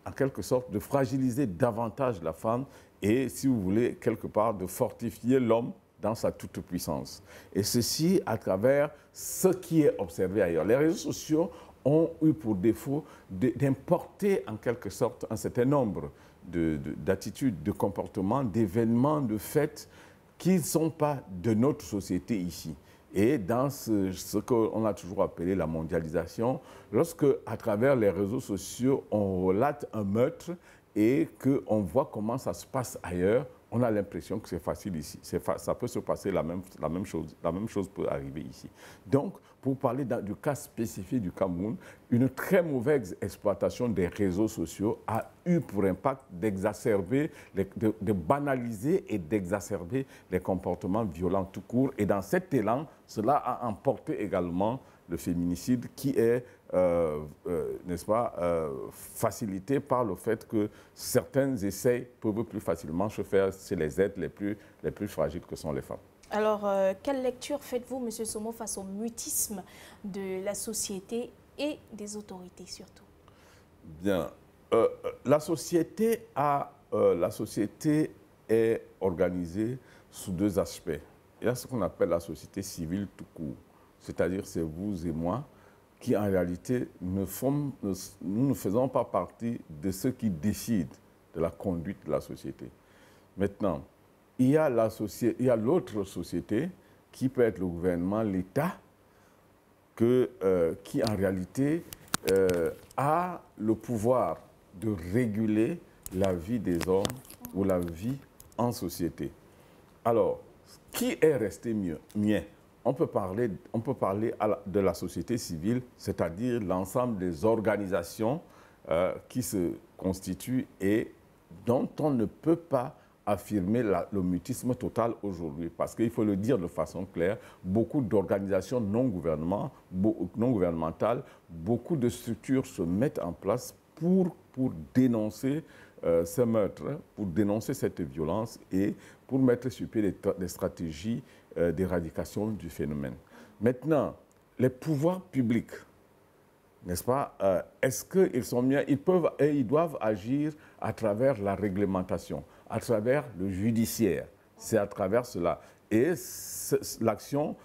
en quelque sorte, de fragiliser davantage la femme et, si vous voulez, quelque part, de fortifier l'homme dans sa toute-puissance. Et ceci à travers ce qui est observé ailleurs. Les réseaux sociaux ont eu pour défaut d'importer en quelque sorte un certain nombre d'attitudes, de comportements, d'événements, de faits qui ne sont pas de notre société ici. Et dans ce qu'on a toujours appelé la mondialisation, lorsque, à travers les réseaux sociaux, on relate un meurtre et qu'on voit comment ça se passe ailleurs, on a l'impression que c'est facile ici. Ça peut se passer la même chose peut arriver ici. Donc, pour parler du cas spécifique du Cameroun, une très mauvaise exploitation des réseaux sociaux a eu pour impact d'exacerber, de banaliser et d'exacerber les comportements violents tout court. Et dans cet élan, cela a emporté également le féminicide qui est, n'est-ce pas, facilité par le fait que certains essais peuvent plus facilement se faire chez les êtres les plus fragiles que sont les femmes.
Alors, quelle lecture faites-vous, M. Somo, face au mutisme de la société et des autorités surtout? Bien.
La société est organisée sous deux aspects. Il y a ce qu'on appelle la société civile tout court. C'est-à-dire, c'est vous et moi qui, en réalité, nous ne faisons pas partie de ceux qui décident de la conduite de la société. Maintenant, il y a l'autre société qui peut être le gouvernement, l'État, qui, en réalité, a le pouvoir de réguler la vie des hommes ou la vie en société. Alors, qui est resté mieux? On peut parler de la société civile, c'est-à-dire l'ensemble des organisations qui se constituent et dont on ne peut pas affirmer le mutisme total aujourd'hui. Parce qu'il faut le dire de façon claire, beaucoup d'organisations non gouvernementales, beaucoup de structures se mettent en place pour dénoncer ce meurtre, pour dénoncer cette violence et pour mettre sur pied des stratégies d'éradication du phénomène. Maintenant, les pouvoirs publics, n'est-ce pas, est-ce qu'ils sont mieux? Ils doivent agir à travers la réglementation, à travers le judiciaire. C'est à travers cela. Et l'action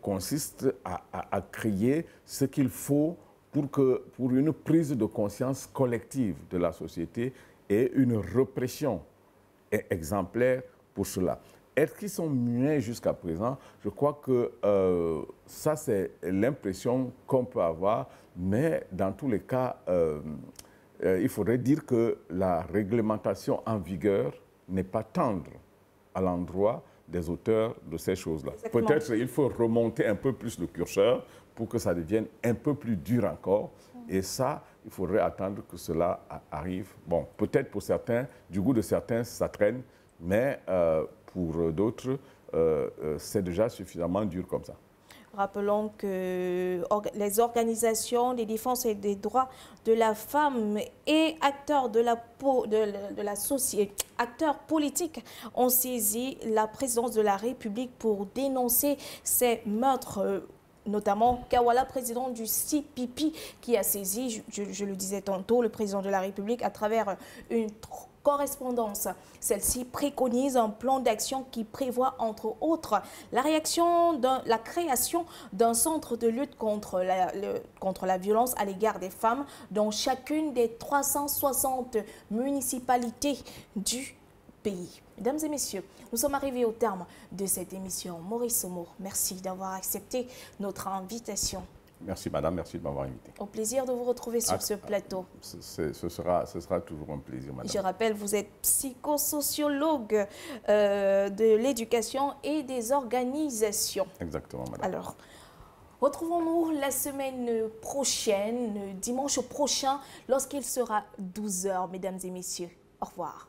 consiste à créer ce qu'il faut pour une prise de conscience collective de la société et une répression exemplaire pour cela. Est-ce qu'ils sont muets jusqu'à présent? Je crois que ça, c'est l'impression qu'on peut avoir, mais dans tous les cas, il faudrait dire que la réglementation en vigueur n'est pas tendre à l'endroit des auteurs de ces choses-là. Peut-être qu'il faut remonter un peu plus le curseur pour que ça devienne un peu plus dur encore. Et ça, il faudrait attendre que cela arrive. Bon, peut-être pour certains, du goût de certains, ça traîne, mais pour d'autres, c'est déjà suffisamment dur comme ça.
Rappelons que les organisations de défense et des droits de la femme et acteurs de la société, acteurs politiques ont saisi la présidence de la République pour dénoncer ces meurtres. Notamment Kawala, président du CPP, qui a saisi, je le disais tantôt, le président de la République à travers une correspondance. Celle-ci préconise un plan d'action qui prévoit, entre autres, la création d'un centre de lutte contre la violence à l'égard des femmes dans chacune des 360 municipalités du pays. Mesdames et messieurs, nous sommes arrivés au terme de cette émission. Maurice Somo, merci d'avoir accepté notre invitation.
Merci madame, merci de m'avoir invité.
Au plaisir de vous retrouver sur ce plateau.
Ce sera toujours un plaisir madame.
Je rappelle, vous êtes psychosociologue de l'éducation et des organisations.
Exactement madame.
Alors, retrouvons-nous la semaine prochaine, dimanche prochain, lorsqu'il sera 12 h, mesdames et messieurs. Au revoir.